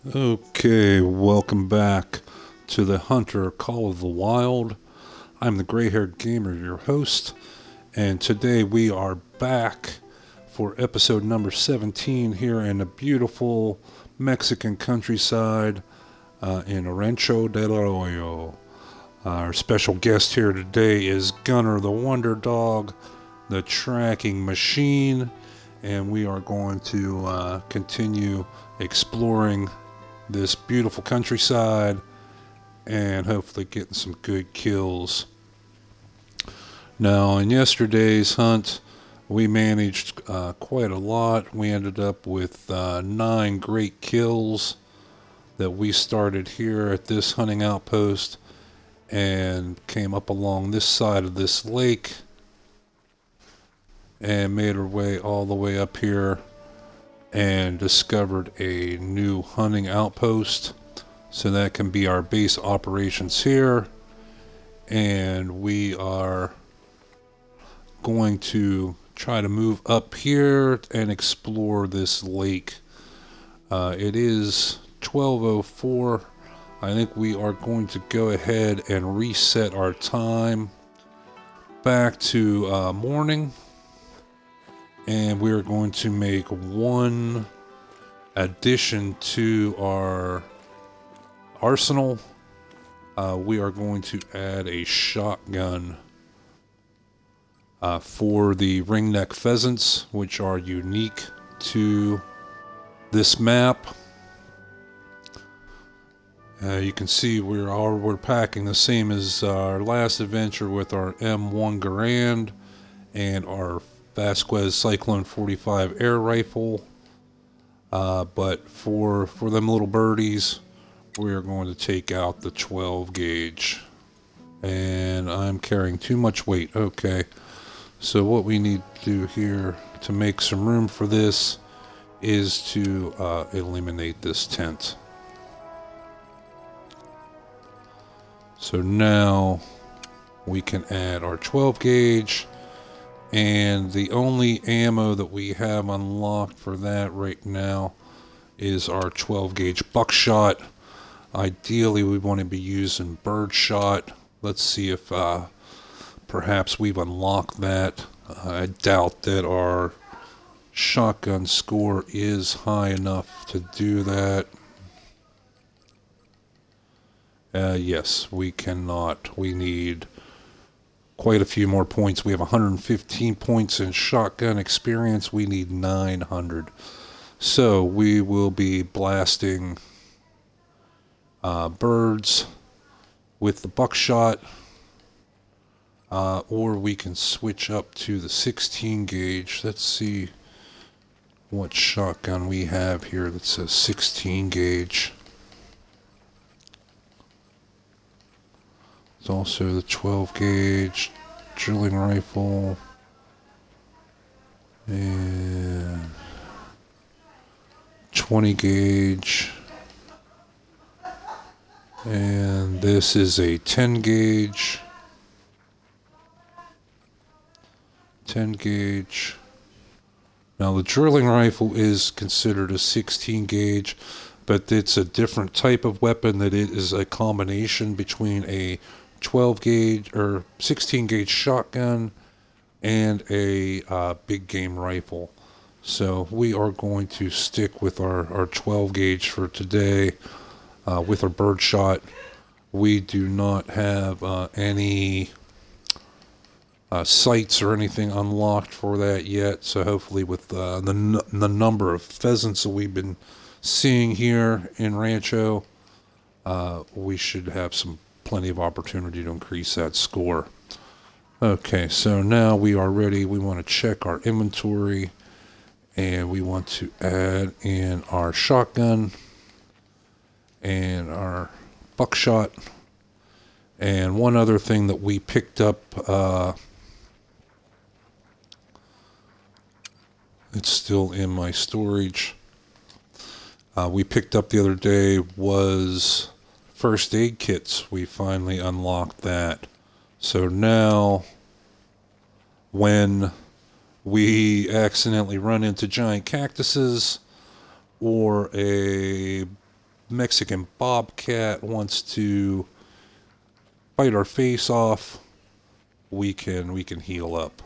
Okay, welcome back to the Hunter Call of the Wild. I'm the gray haired gamer, your host, and today we are back for episode number 17 here in the beautiful Mexican countryside in Rancho del Arroyo. Our special guest here today is Gunner the Wonder Dog, the tracking machine, and we are going to continue exploring this beautiful countryside and hopefully getting some good kills. Now, in yesterday's hunt, we managed quite a lot. We ended up with 9 great kills that we started here at this hunting outpost and came up along this side of this lake and made our way all the way up here and discovered a new hunting outpost. So that can be our base operations here. And we are going to try to move up here and explore this lake. It is 12:04. I think we are going to go ahead and reset our time back to morning. And we're going to make one addition to our arsenal. We are going to add a shotgun for the ringneck pheasants, which are unique to this map. You can see we're packing the same as our last adventure with our M1 Garand and our Vasquez Cyclone 45 air rifle. But for them little birdies, we're going to take out the 12 gauge. And I'm carrying too much weight. Okay. So what we need to do here to make some room for this is to eliminate this tent. So now we can add our 12 gauge. And the only ammo that we have unlocked for that right now is our 12 gauge buckshot. Ideally, we want to be using birdshot. Let's see if perhaps we've unlocked that. I doubt that our shotgun score is high enough to do that. Yes, we cannot. We need quite a few more points. We have 115 points in shotgun experience. We need 900. So we will be blasting birds with the buckshot, or we can switch up to the 16 gauge. Let's see what shotgun we have here that says 16 gauge. There's also the 12 gauge drilling rifle and 20 gauge. And this is a 10 gauge. 10 gauge. Now the drilling rifle is considered a 16 gauge, but it's a different type of weapon. That it is a combination between a 12 gauge or 16 gauge shotgun and a big game rifle. So we are going to stick with our 12 gauge for today. With our birdshot, we do not have any sights or anything unlocked for that yet. So hopefully with the number of pheasants that we've been seeing here in Rancho, we should have plenty of opportunity to increase that score. Okay, so now we are ready. We want to check our inventory, and we want to add in our shotgun and our buckshot. And one other thing that we picked up, it's still in my storage, we picked up the other day was first aid kits. We finally unlocked that. So now when we accidentally run into giant cactuses or a Mexican bobcat wants to bite our face off, we can heal up.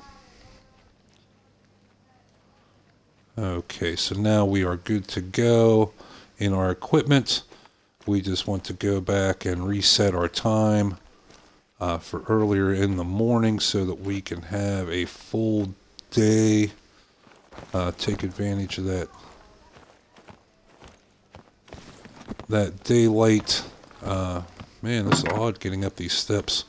Okay, so now we are good to go in our equipment. We just want to go back and reset our time for earlier in the morning so that we can have a full day. Take advantage of that daylight. Man, this is odd getting up these steps.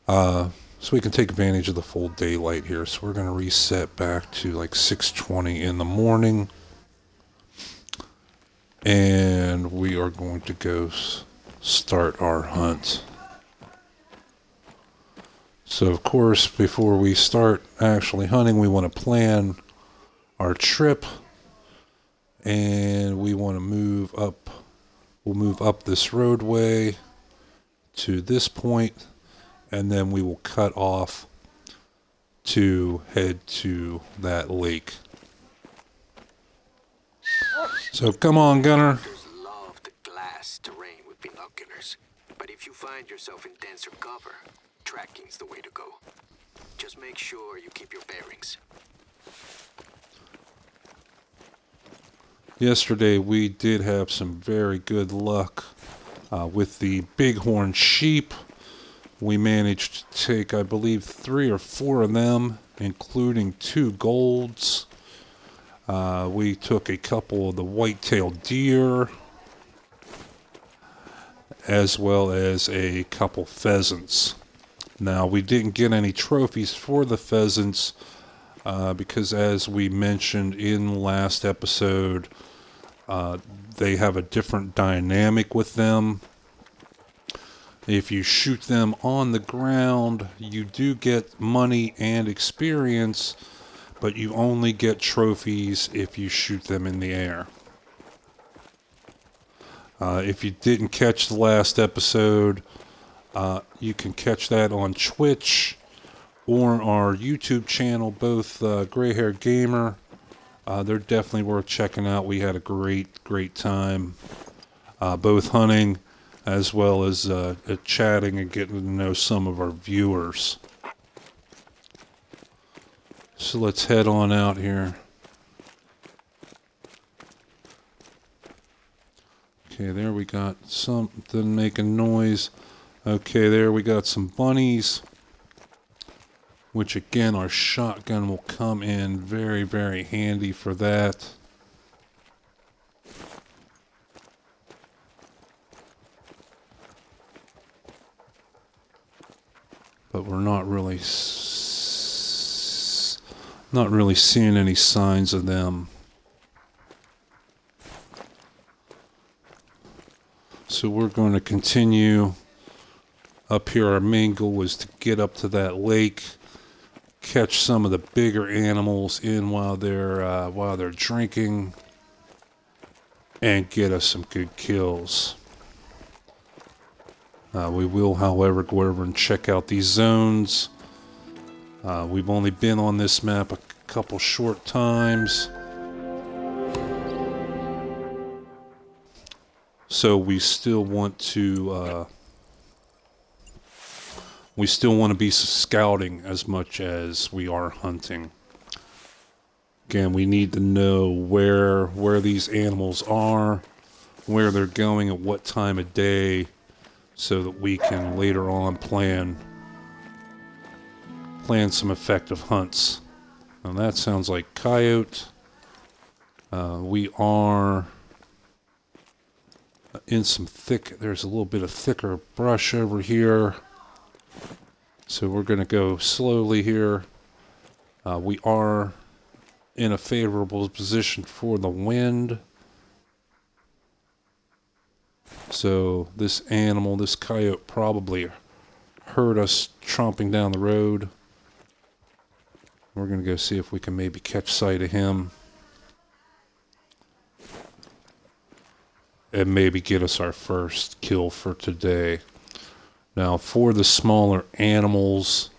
So we can take advantage of the full daylight here. So we're going to reset back to like 6:20 in the morning. And we are going to go start our hunt. So of course, before we start actually hunting, we want to plan our trip. And we want to move up. We'll move up this roadway to this point, and then we will cut off to head to that lake. So come on, Gunner. Hunters love the glass terrain with binoculars, but if you find yourself in denser cover, tracking's the way to go. Just make sure you keep your bearings. Yesterday we did have some very good luck with the bighorn sheep. We managed to take, I believe, 3 or 4 of them, including 2 golds. We took a couple of the white-tailed deer, as well as a couple pheasants. Now, we didn't get any trophies for the pheasants because, as we mentioned in last episode, they have a different dynamic with them. If you shoot them on the ground, you do get money and experience, but you only get trophies if you shoot them in the air. If you didn't catch the last episode, you can catch that on Twitch or our YouTube channel, both Gray Hair Gamer. They're definitely worth checking out. We had a great time, both hunting as well as chatting and getting to know some of our viewers. So let's head on out here. Okay, there we got something making noise. Okay, there we got some bunnies, which again, our shotgun will come in very, very handy for that. But we're not really seeing any signs of them. So we're going to continue up here. Our main goal was to get up to that lake, catch some of the bigger animals in while they're drinking, and get us some good kills. We will, however, go over and check out these zones. We've only been on this map a couple short times, so we still want to be scouting as much as we are hunting. Again, we need to know where these animals are, where they're going at what time of day, so that we can later on plan some effective hunts. Now that sounds like coyote. We are in some there's a little bit of thicker brush over here. So we're going to go slowly here. We are in a favorable position for the wind. So this coyote probably heard us tromping down the road. We're going to go see if we can maybe catch sight of him. And maybe get us our first kill for today. Now for the smaller animals,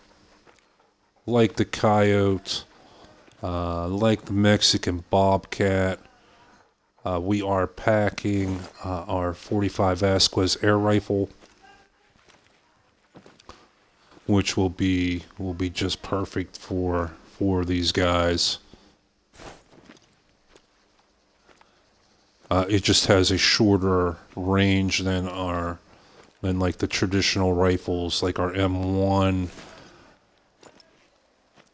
like the coyote, like the Mexican bobcat, We are packing our 45 Vasquez air rifle, which will be just perfect for these guys. It just has a shorter range than like the traditional rifles, like our M1.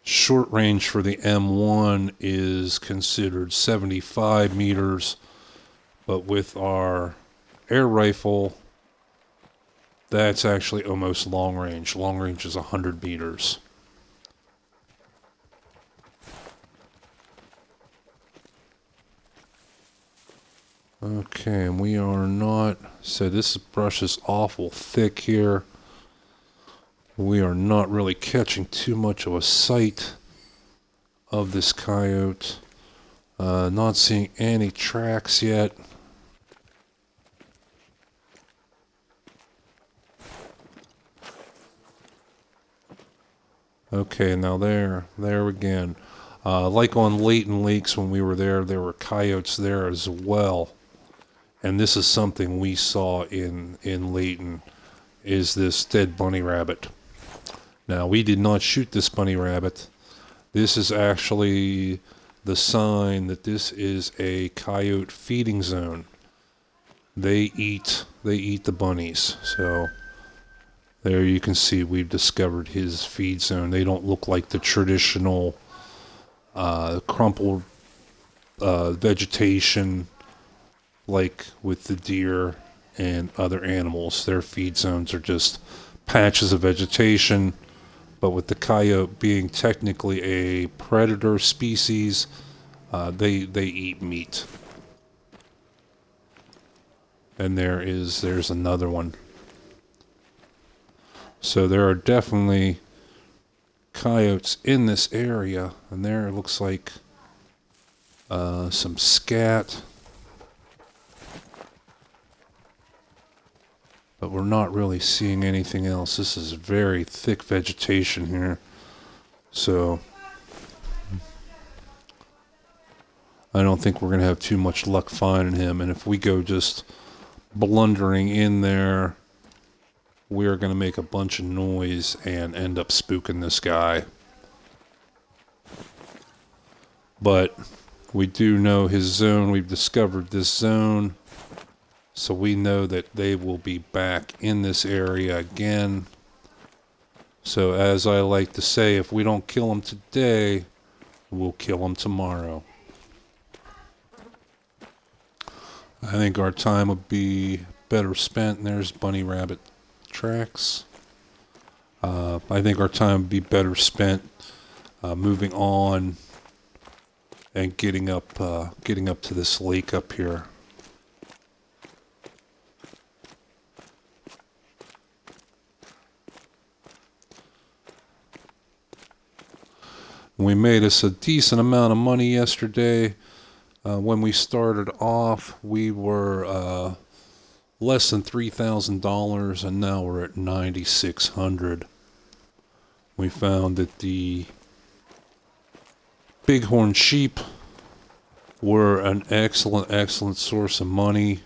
Short range for the M1 is considered 75 meters, but with our air rifle, that's actually almost long range. Long range is 100 meters. Okay, and we are not, so this brush is awful thick here. We are not really catching too much of a sight of this coyote. Not seeing any tracks yet. Okay, now there again. Like on Layton Lakes when we were there were coyotes there as well. And this is something we saw in Layton, is this dead bunny rabbit. Now, we did not shoot this bunny rabbit. This is actually the sign that this is a coyote feeding zone. They eat the bunnies. So there you can see we've discovered his feed zone. They don't look like the traditional crumpled vegetation like with the deer and other animals. Their feed zones are just patches of vegetation, but with the coyote being technically a predator species, they eat meat. And there's another one. So there are definitely coyotes in this area, and there it looks like some scat. But we're not really seeing anything else. This is very thick vegetation here. So I don't think we're going to have too much luck finding him. And if we go just blundering in there, we are going to make a bunch of noise and end up spooking this guy. But we do know his zone. We've discovered this zone. So we know that they will be back in this area again. So as I like to say, if we don't kill them today, we'll kill them tomorrow. I think our time would be better spent. And there's bunny rabbit tracks. I think our time would be better spent moving on and getting up to this lake up here. We made us a decent amount of money yesterday. When we started off, we were less than $3,000, and now we're at $9,600. We found that the bighorn sheep were an excellent source of money.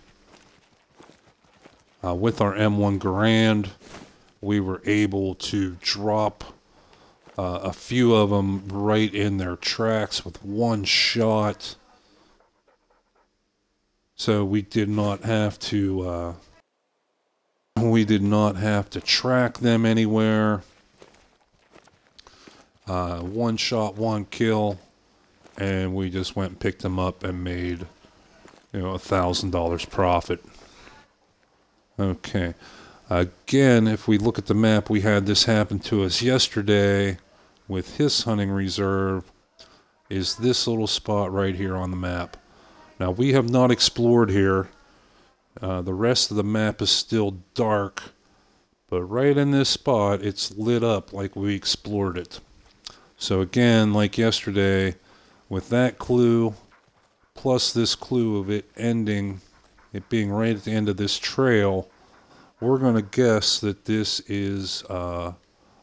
With our M1 Garand, we were able to drop a few of them right in their tracks with one shot. So we did not have to track them anywhere. One shot, one kill, and we just went and picked them up and made, $1,000 profit. Okay. Again, if we look at the map, we had this happen to us yesterday with his hunting reserve, is this little spot right here on the map. Now, we have not explored here. The rest of the map is still dark, but right in this spot, it's lit up like we explored it. So again, like yesterday, with that clue, plus this clue of it being right at the end of this trail, we're going to guess that this is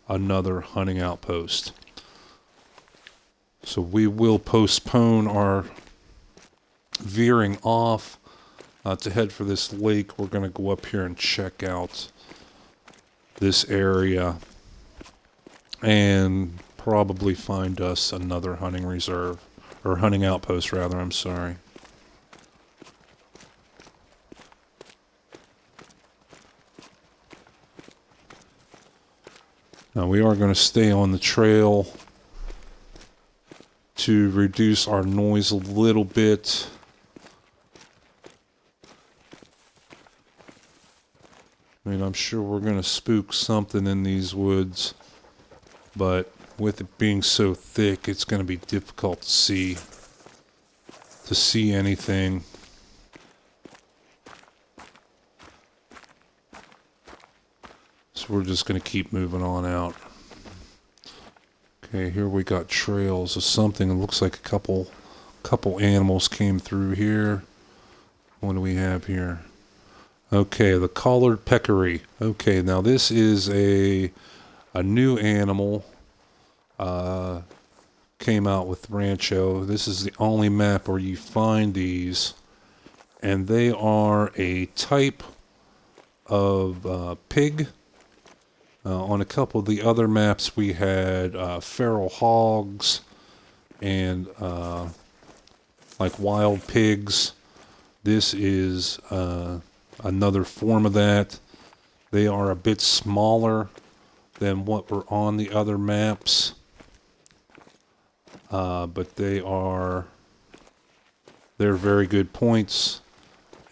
another hunting outpost. So we will postpone our veering off to head for this lake. We're going to go up here and check out this area and probably find us another hunting reserve, or hunting outpost rather, I'm sorry. Now we are going to stay on the trail to reduce our noise a little bit. I mean, I'm sure we're going to spook something in these woods, but with it being so thick, it's going to be difficult to see anything. So we're just going to keep moving on out. Okay, here we got trails of something. It looks like a couple animals came through here. What do we have here? Okay, the collared peccary. Okay, now this is a new animal. Came out with Rancho. This is the only map where you find these, and they are a type of pig. On a couple of the other maps, we had feral hogs and like wild pigs. This is another form of that. They are a bit smaller than what were on the other maps, but they're very good points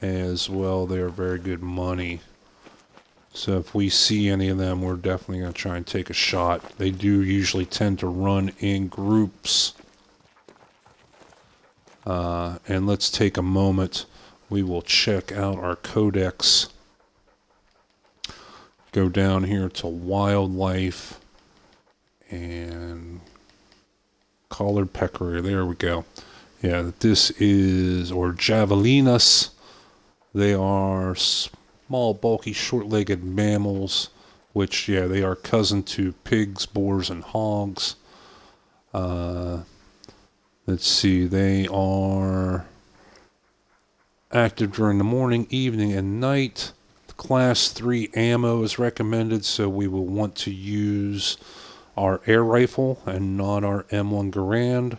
as well. They're very good money. So if we see any of them, we're definitely going to try and take a shot. They do usually tend to run in groups. And let's take a moment. We will check out our codex. Go down here to wildlife and collared peccary. There we go. Yeah, this is, or javelinus. They are small, bulky, short-legged mammals, which, yeah, they are cousin to pigs, boars, and hogs. Let's see, they are active during the morning, evening, and night. The Class 3 ammo is recommended, so we will want to use our air rifle and not our M1 Garand.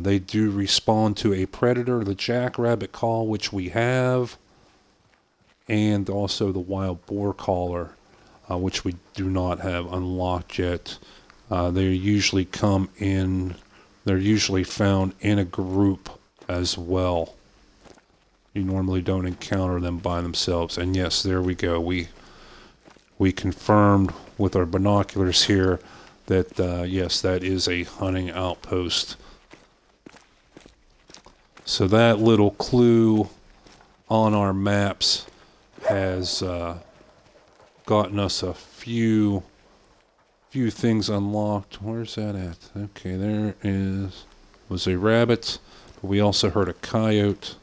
They do respond to a predator, the jackrabbit call, which we have, and also the wild boar caller, which we do not have unlocked yet. They usually they're usually found in a group as well. You normally don't encounter them by themselves. And yes, there we go. We confirmed with our binoculars here that yes, that is a hunting outpost. So that little clue on our maps has gotten us a few things unlocked. Where's that at? Okay, there was a rabbit, but we also heard a coyote.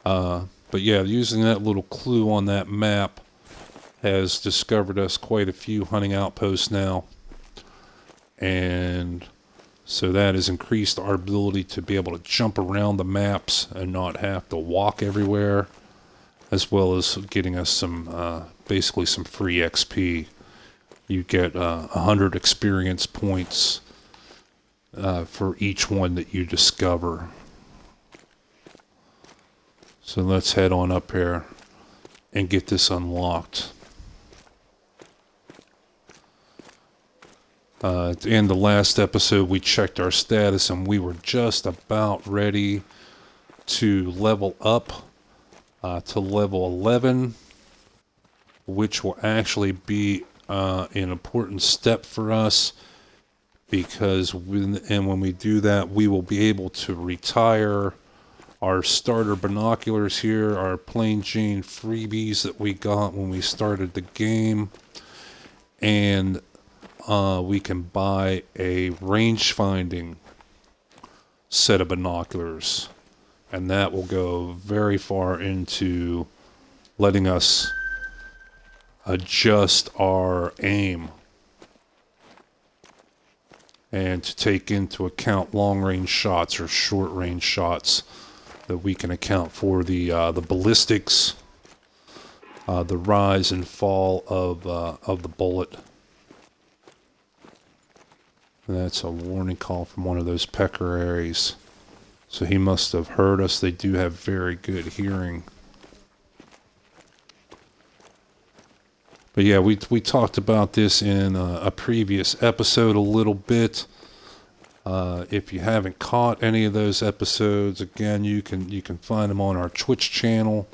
But yeah, using that little clue on that map has discovered us quite a few hunting outposts now. And so that has increased our ability to be able to jump around the maps and not have to walk everywhere, as well as getting us some, basically some free XP. You get 100 experience points for each one that you discover. So let's head on up here and get this unlocked. At the end of the last episode, we checked our status and we were just about ready to level up to level 11, which will actually be an important step for us, because when we do that, we will be able to retire our starter binoculars here, our Plain Jane freebies that we got when we started the game, and we can buy a range finding set of binoculars, and that will go very far into letting us adjust our aim. and to take into account long-range shots or short-range shots, that we can account for the ballistics, the rise and fall of the bullet. And that's a warning call from one of those peccaries. So he must have heard us. They do have very good hearing. But yeah, we talked about this in a previous episode a little bit. If you haven't caught any of those episodes, again, you can find them on our Twitch channel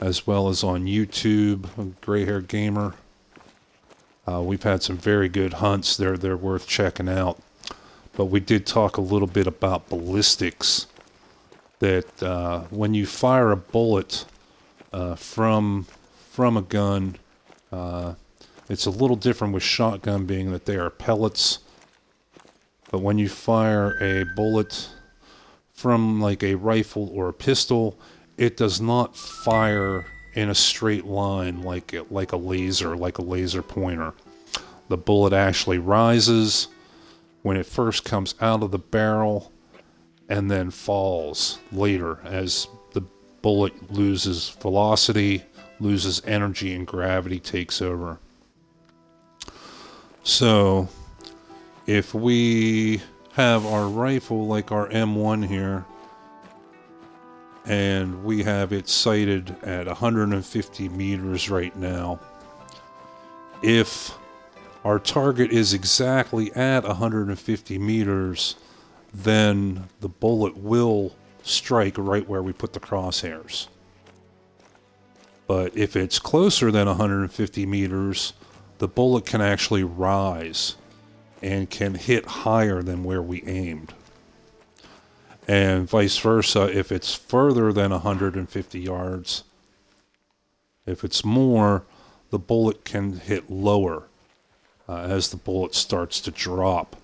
as well as on YouTube, Gray Hair Gamer. We've had some very good hunts. They're worth checking out. But we did talk a little bit about ballistics. That when you fire a bullet from a gun, it's a little different with shotgun, being that they are pellets. But when you fire a bullet from like a rifle or a pistol, it does not fire in a straight line like a laser pointer. The bullet actually rises when it first comes out of the barrel and then falls later as the bullet loses velocity, loses energy, and gravity takes over. So if we have our rifle like our M1 here, and we have it sighted at 150 meters right now, if our target is exactly at 150 meters, then the bullet will strike right where we put the crosshairs. But if it's closer than 150 meters, the bullet can actually rise and can hit higher than where we aimed. And vice versa, if it's further than 150 yards, if it's more, the bullet can hit lower as the bullet starts to drop.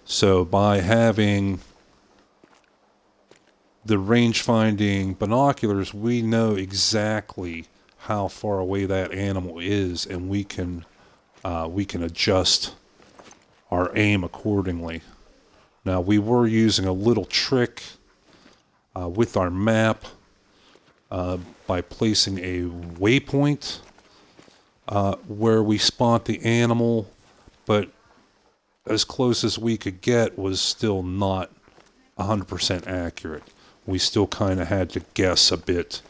So by having the range-finding binoculars, we know exactly how far away that animal is, and we can adjust our aim accordingly. Now, we were using a little trick with our map by placing a waypoint where we spot the animal, but as close as we could get was still not 100% accurate. We still kind of had to guess a bit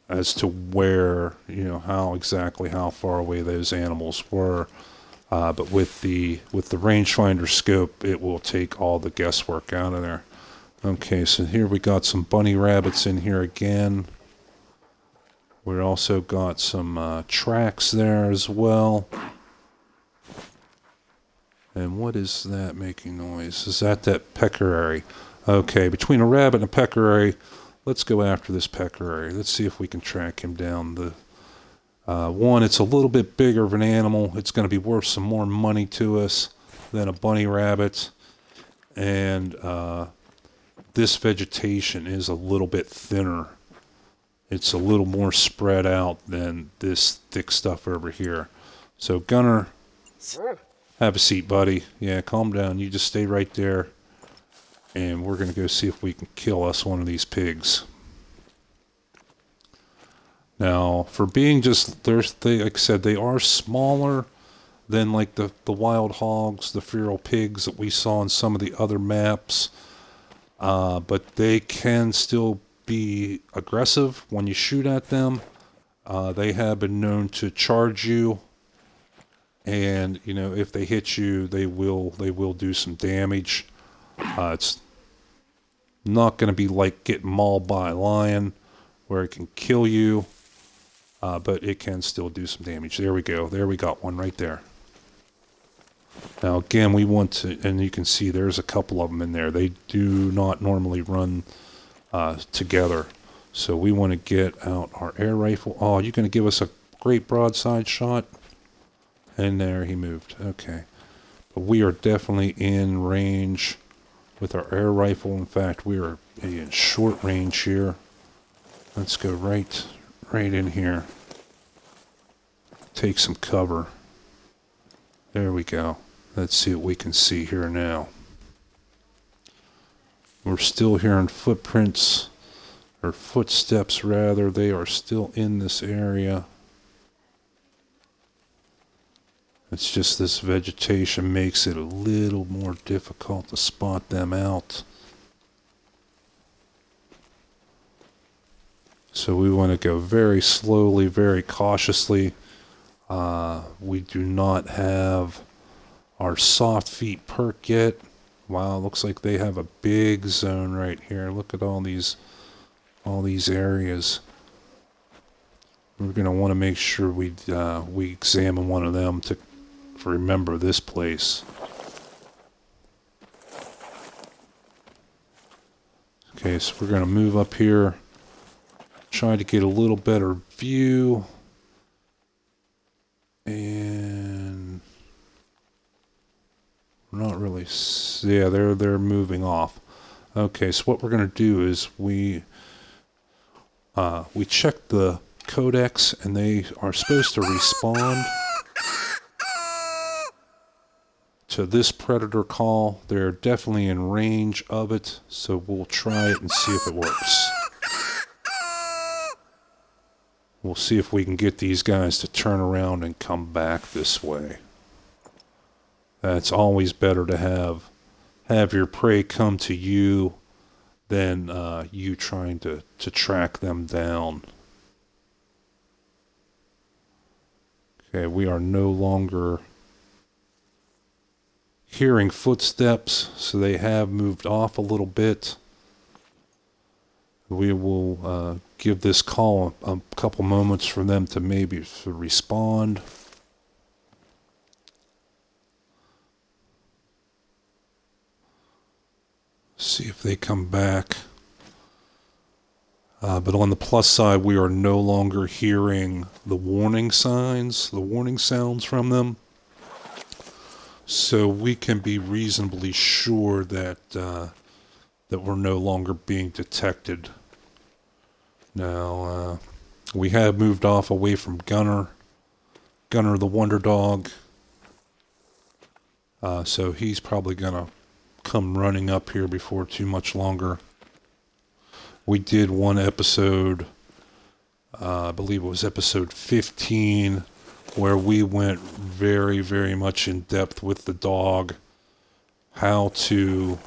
as to where, how far away those animals were. But with the rangefinder scope, it will take all the guesswork out of there. Okay, so here we got some bunny rabbits in here again. We also got some tracks there as well. And what is that making noise? Is that peccary? Okay, between a rabbit and a peccary, let's go after this peccary. Let's see if we can track him down. One, it's a little bit bigger of an animal. It's going to be worth some more money to us than a bunny rabbit. And this vegetation is a little bit thinner. It's a little more spread out than this thick stuff over here. So Gunner, have a seat, buddy. Yeah, calm down. You just stay right there. And we're going to go see if we can kill us one of these pigs. Now, for being just, like I said, they are smaller than like the wild hogs, the feral pigs that we saw in some of the other maps. But they can still be aggressive when you shoot at them. They have been known to charge you. And, if they hit you, they will do some damage. It's not going to be like getting mauled by a lion where it can kill you. But it can still do some damage. There we go. There we got one right there. Now again, we want to, and you can see there's a couple of them in there. They do not normally run together. So we want to get out our air rifle. Oh, you're going to give us a great broadside shot? And there, he moved. Okay. But we are definitely in range with our air rifle. In fact, we are in short range here. Let's go right in here. Take some cover. There we go. Let's see what we can see here now. We're still hearing footprints, or footsteps rather. They are still in this area. It's just this vegetation makes it a little more difficult to spot them out. So we want to go very slowly, very cautiously. We do not have our soft feet perk yet. Wow, looks like they have a big zone right here. Look at all these areas. We're going to want to make sure we examine one of them to remember this place. Okay, so we're going to move up here, try to get a little better view, and we're not really, yeah, they're moving off. Okay, so what we're going to do is we check the codex, and they are supposed to respond to this predator call. They're definitely in range of it, so we'll try it and see if it works. We'll see if we can get these guys to turn around and come back this way. It's always better to have your prey come to you than you trying to track them down. Okay, we are no longer hearing footsteps, so they have moved off a little bit. We will give this call a couple moments for them to maybe respond. See if they come back. But on the plus side, we are no longer hearing the warning signs, the warning sounds from them. So we can be reasonably sure that that we're no longer being detected. Now, we have moved off away from Gunner the Wonder Dog. So he's probably going to come running up here before too much longer. We did one episode, I believe it was episode 15, where we went very, very much in depth with the dog, how to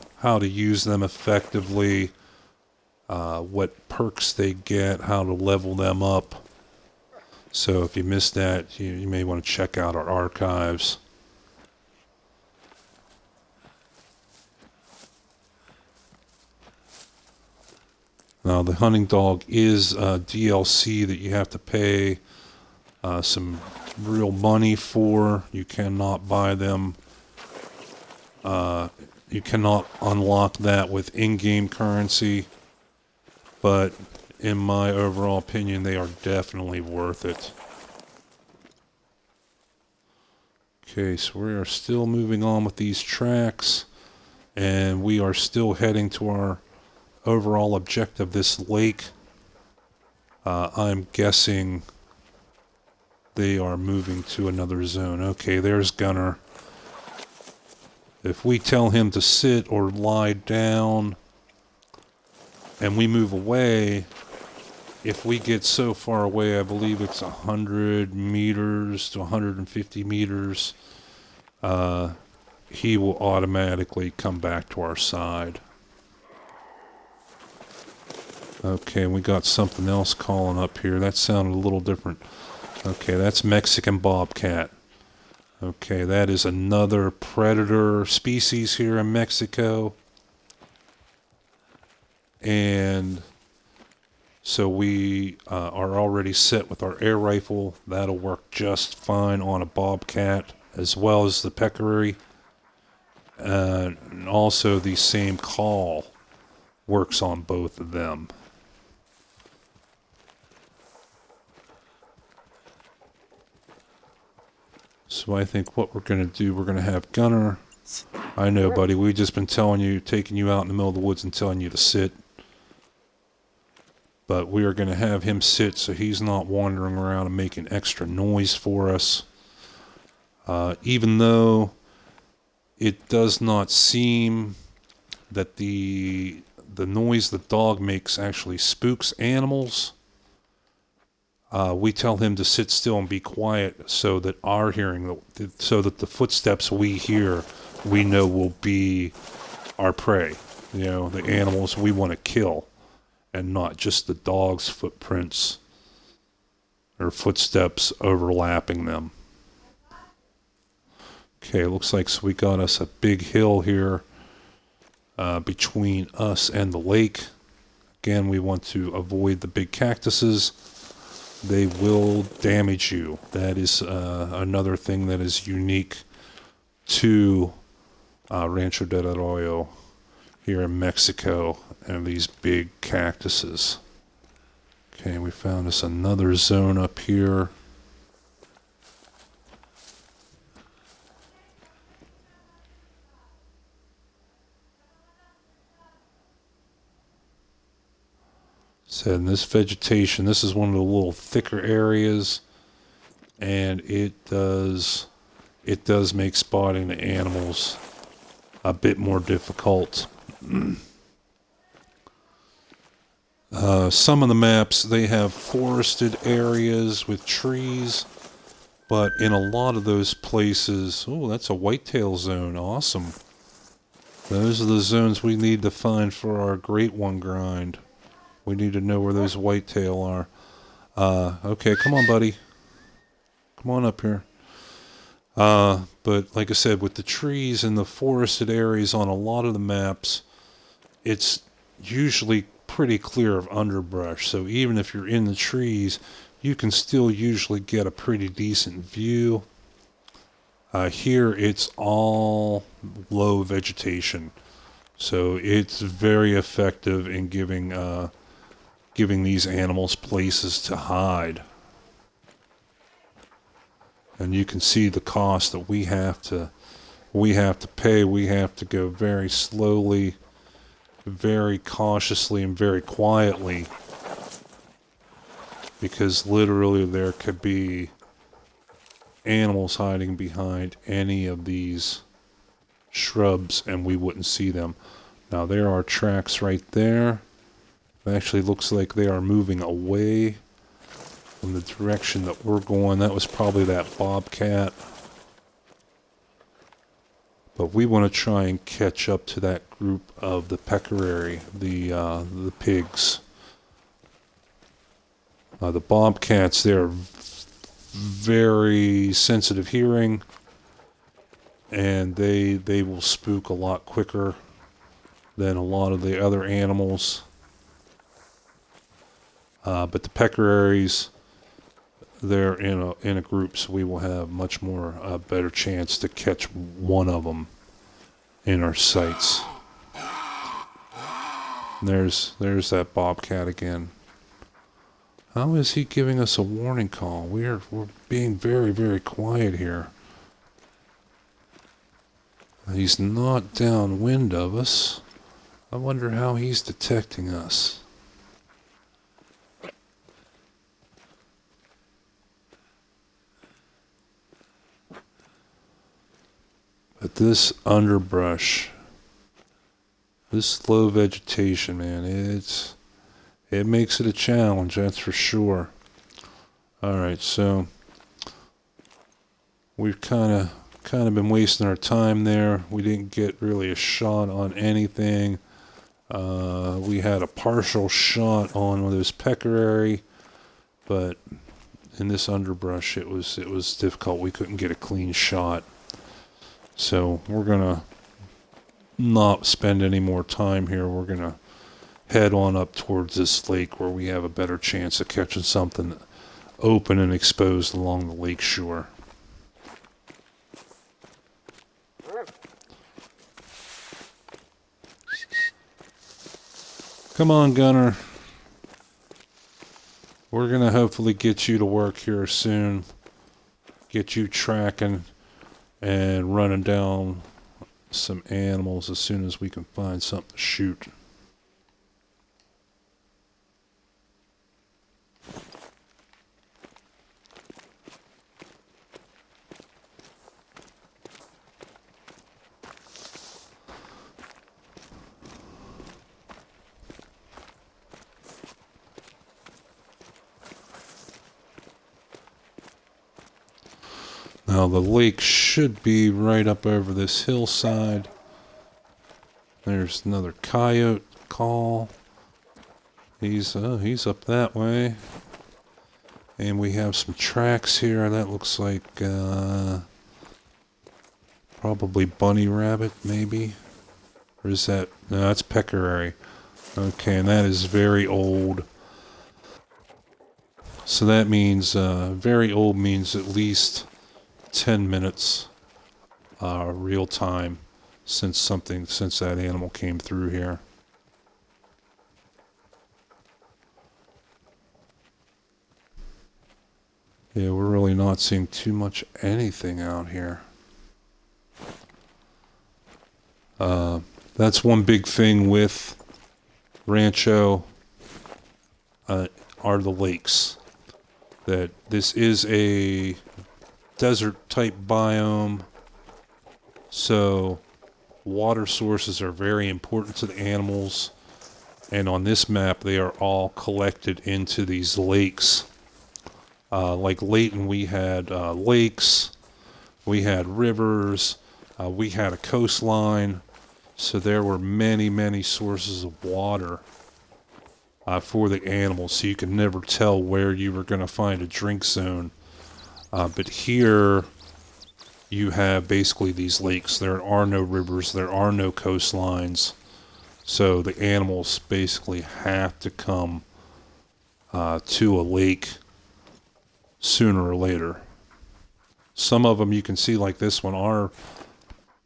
use them effectively, what perks they get, how to level them up. So if you missed that, you may want to check out our archives. Now, the hunting dog is DLC that you have to pay some real money for. You cannot buy them. You cannot unlock that with in-game currency. But in my overall opinion, they are definitely worth it. Okay, so we are still moving on with these tracks. And we are still heading to our overall objective, this lake. I'm guessing they are moving to another zone. Okay, there's Gunner. If we tell him to sit or lie down and we move away, if we get so far away, I believe it's 100 meters to 150 meters, he will automatically come back to our side. Okay, we got something else calling up here. That sounded a little different. Okay, that's Mexican bobcat. Okay, that is another predator species here in Mexico. And so we are already set with our air rifle. That'll work just fine on a bobcat as well as the peccary. And also the same call works on both of them. So I think what we're going to do, we're going to have Gunner. I know, buddy, we've just been telling you, taking you out in the middle of the woods and telling you to sit. But we are going to have him sit so he's not wandering around and making extra noise for us. Even though it does not seem that the the noise the dog makes actually spooks animals. We tell him to sit still and be quiet so that our hearing, so that the footsteps we hear, we know will be our prey. You know, the animals we want to kill, and not just the dog's footprints or footsteps overlapping them. Okay, looks like so we got us a big hill here between us and the lake. Again, we want to avoid the big cactuses. They will damage you. That is another thing that is unique to Rancho del Arroyo here in Mexico, and these big cactuses. Okay, we found us another zone up here. So in this vegetation, this is one of the little thicker areas, and it does make spotting the animals a bit more difficult. Some of the maps, they have forested areas with trees, but in a lot of those places, oh, that's a whitetail zone. Awesome. Those are the zones we need to find for our Great One grind. We need to know where those whitetail are. Okay, come on, buddy. Come on up here. But like I said, with the trees and the forested areas on a lot of the maps, it's usually pretty clear of underbrush. So even if you're in the trees, you can still usually get a pretty decent view. Here, it's all low vegetation. So it's very effective in giving these animals places to hide. And you can see the cost that we have to pay. We have to go very slowly, very cautiously, and very quietly, because literally there could be animals hiding behind any of these shrubs and we wouldn't see them. Now there are tracks right there. It actually looks like they are moving away from the direction that we're going. That was probably that bobcat. But we want to try and catch up to that group of the peccary, the pigs. The bobcats, they're very sensitive hearing, and they will spook a lot quicker than a lot of the other animals. But the peccaries, they're in a group, so we will have much more better chance to catch one of them in our sights. There's that bobcat again. How is he giving us a warning call? We're being very, very quiet here. He's not downwind of us. I wonder how he's detecting us. But this underbrush, this low vegetation, man, it makes it a challenge, that's for sure. Alright, so we've kind of been wasting our time there. We didn't get really a shot on anything. We had a partial shot on one of those peccary, but in this underbrush it was difficult. We couldn't get a clean shot. So we're gonna not spend any more time here. We're gonna head on up towards this lake where we have a better chance of catching something open and exposed along the lake shore. Come on, Gunner. We're gonna hopefully get you to work here soon. Get you tracking and running down some animals as soon as we can find something to shoot. Now the lake should be right up over this hillside. There's another coyote call. He's up that way. And we have some tracks here. That looks like probably bunny rabbit, maybe. Or is that... No, that's peccary. Okay, and that is very old. So that means very old means at least 10 minutes real time since that animal came through here. Yeah, we're really not seeing too much anything out here. That's one big thing with Rancho are the lakes. That this is a desert type biome, so water sources are very important to the animals, and on this map they are all collected into these lakes. Like Layton, we had lakes, we had rivers, we had a coastline, so there were many sources of water for the animals, so you could never tell where you were going to find a drink zone. But here you have basically these lakes. There are no rivers, there are no coastlines, so the animals basically have to come to a lake sooner or later. Some of them you can see, like this one, are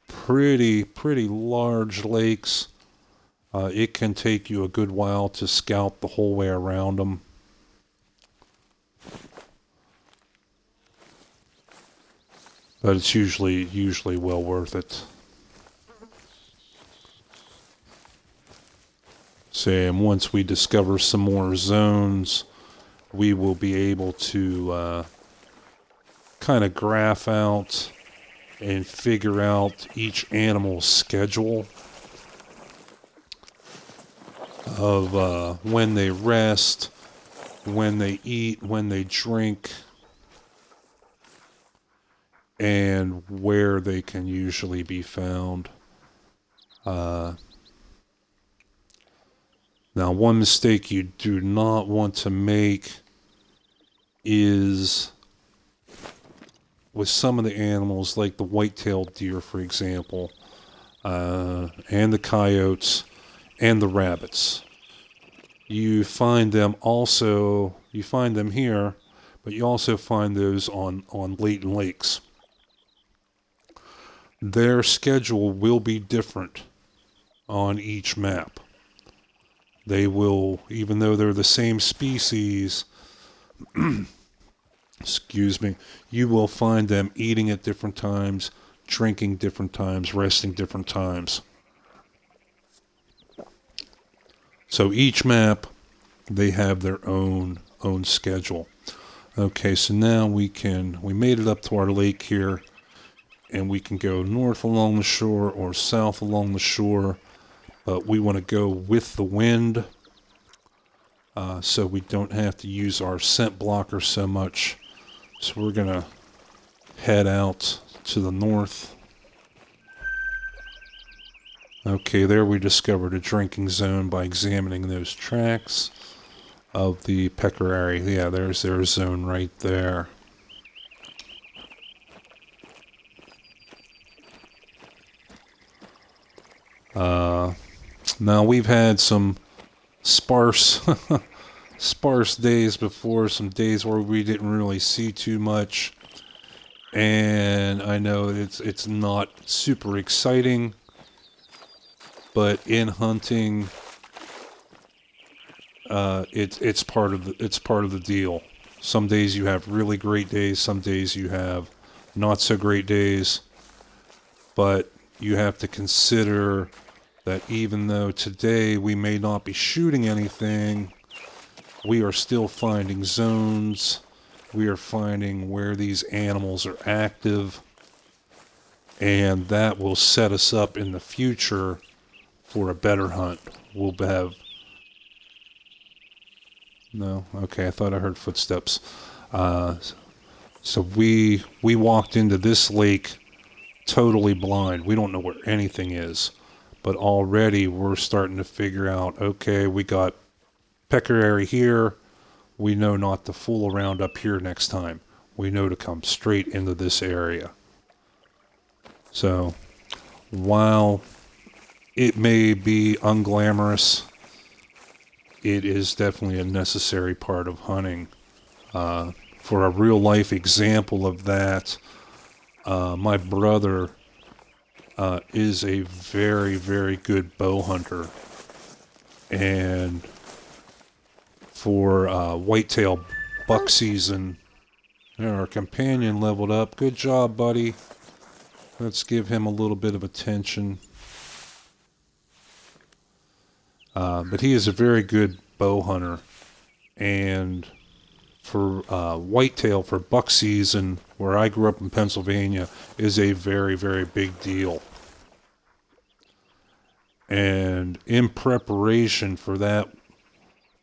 pretty large lakes. It can take you a good while to scout the whole way around them. But it's usually well worth it. Say, and once we discover some more zones, we will be able to kind of graph out and figure out each animal's schedule of when they rest, when they eat, when they drink, and where they can usually be found. Now, one mistake you do not want to make is with some of the animals, like the white-tailed deer, for example, and the coyotes, and the rabbits. You find them here, but you also find those on Layton Lakes. Their schedule will be different on each map. They will, even though they're the same species, excuse me, you will find them eating at different times, drinking different times, resting different times. So each map, they have their own schedule. Okay, so now we made it up to our lake here, and we can go north along the shore or south along the shore, but we want to go with the wind, so we don't have to use our scent blocker so much. So we're going to head out to the north. Okay, there we discovered a drinking zone by examining those tracks of the peccary. Yeah, there's their zone right there. Now we've had some sparse days before, some days where we didn't really see too much, and I know it's not super exciting, but in hunting, it's part of the deal. Some days you have really great days, some days you have not so great days, but you have to consider that even though today we may not be shooting anything, we are still finding zones. We are finding where these animals are active, and that will set us up in the future for a better hunt. We'll have... No? Okay, I thought I heard footsteps. So we walked into this lake totally blind. We don't know where anything is. But already we're starting to figure out, okay, we got peccary here. We know not to fool around up here next time. We know to come straight into this area. So while it may be unglamorous, it is definitely a necessary part of hunting. For a real life example of that, my brother is a very, very good bow hunter. And for whitetail buck season, our companion leveled up. Good job, buddy. Let's give him a little bit of attention. But he is a very good bow hunter. And for whitetail, for buck season, where I grew up in Pennsylvania, is a very, very big deal. And in preparation for that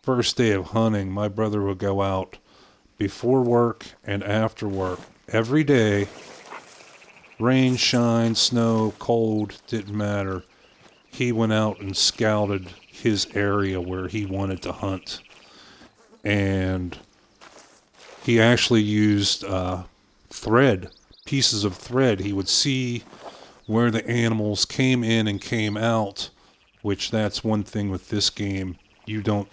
first day of hunting, my brother would go out before work and after work every day. Rain, shine, snow, cold, didn't matter. He went out and scouted his area where he wanted to hunt. And he actually used thread, pieces of thread. He would see where the animals came in and came out, which that's one thing with this game. You don't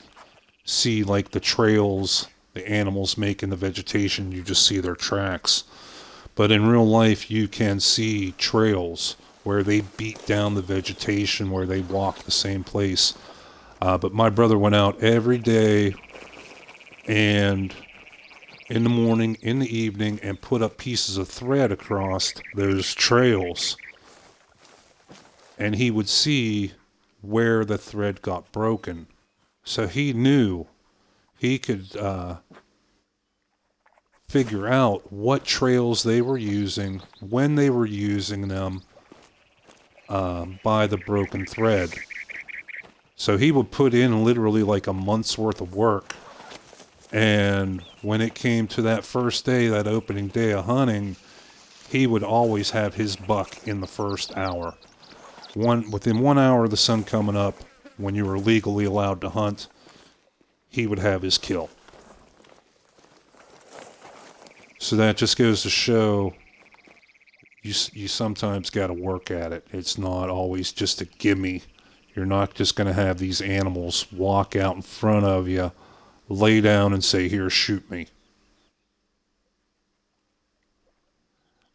see like the trails the animals make in the vegetation. You just see their tracks. But in real life, you can see trails where they beat down the vegetation, where they walk the same place. But my brother went out every day and in the morning, in the evening, and put up pieces of thread across those trails. And he would see where the thread got broken. So he knew he could figure out what trails they were using, when they were using them, by the broken thread. So he would put in literally like a month's worth of work. And when it came to that first day, that opening day of hunting, he would always have his buck in the first hour. Within 1 hour of the sun coming up, when you were legally allowed to hunt, he would have his kill. So that just goes to show you sometimes got to work at it. It's not always just a gimme. You're not just going to have these animals walk out in front of you, lay down and say, here, shoot me.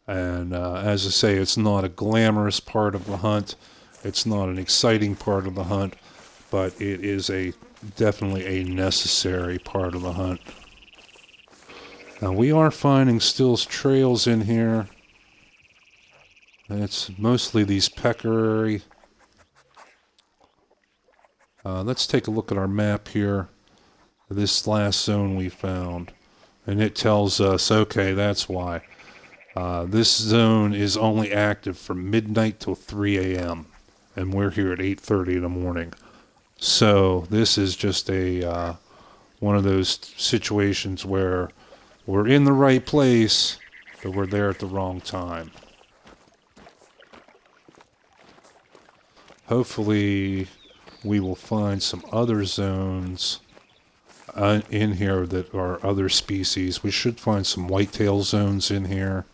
And as I say, it's not a glamorous part of the hunt. It's not an exciting part of the hunt, but it is definitely a necessary part of the hunt. Now we are finding still trails in here. And it's mostly these peccary. Let's take a look at our map here. This last zone we found. And it tells us, okay, that's why. This zone is only active from midnight till 3 a.m. And we're here at 8:30 in the morning. So this is just one of those situations where we're in the right place, but we're there at the wrong time. Hopefully we will find some other zones in here that are other species. We should find some whitetail zones in here.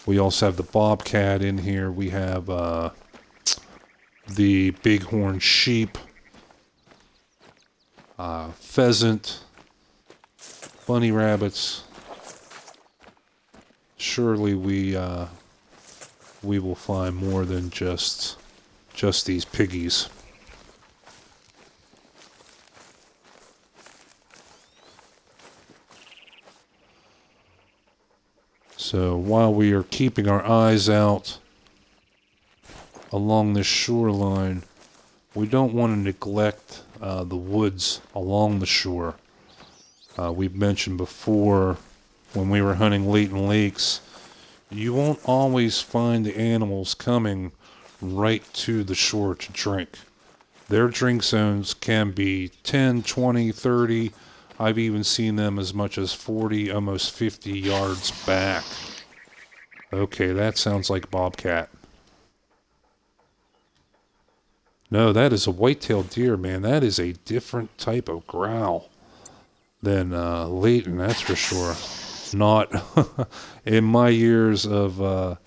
We also have the bobcat in here. We have the bighorn sheep, pheasant, bunny rabbits. Surely we will find more than just these piggies. So while we are keeping our eyes out along this shoreline, we don't want to neglect the woods along the shore. We've mentioned before, when we were hunting Layton Lakes, you won't always find the animals coming right to the shore to drink. Their drink zones can be 10, 20, 30, I've even seen them as much as 40, almost 50 yards back. Okay, that sounds like bobcat. No, that is a white-tailed deer, man. That is a different type of growl than Leighton, that's for sure. Not in my years of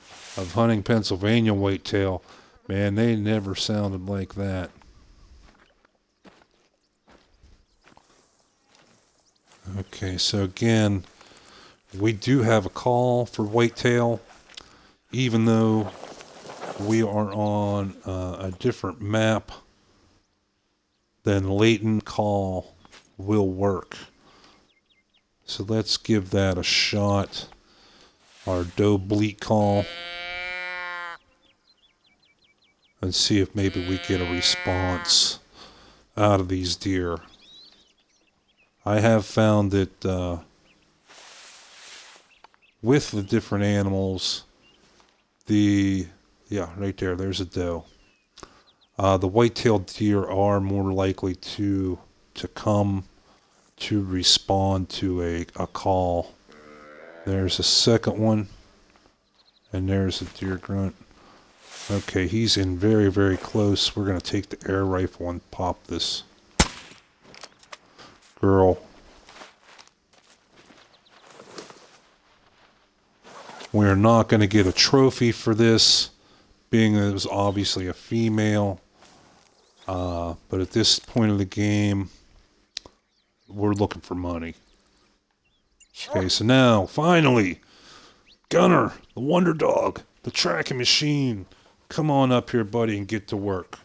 hunting Pennsylvania whitetail, man, they never sounded like that. Okay, so again, we do have a call for whitetail, even though we are on a different map, then Leighton call will work. So let's give that a shot. Our doe bleat call. And see if maybe we get a response out of these deer. I have found that with the different animals, yeah, right there, there's a doe. The white-tailed deer are more likely to come to respond to a call. There's a second one, and there's a deer grunt. Okay, he's in very, very close. We're going to take the air rifle and pop this girl. We're not going to get a trophy for this, being that it was obviously a female. But at this point of the game, we're looking for money. Okay, so now, finally, Gunner, the wonder dog, the tracking machine, come on up here, buddy, and get to work.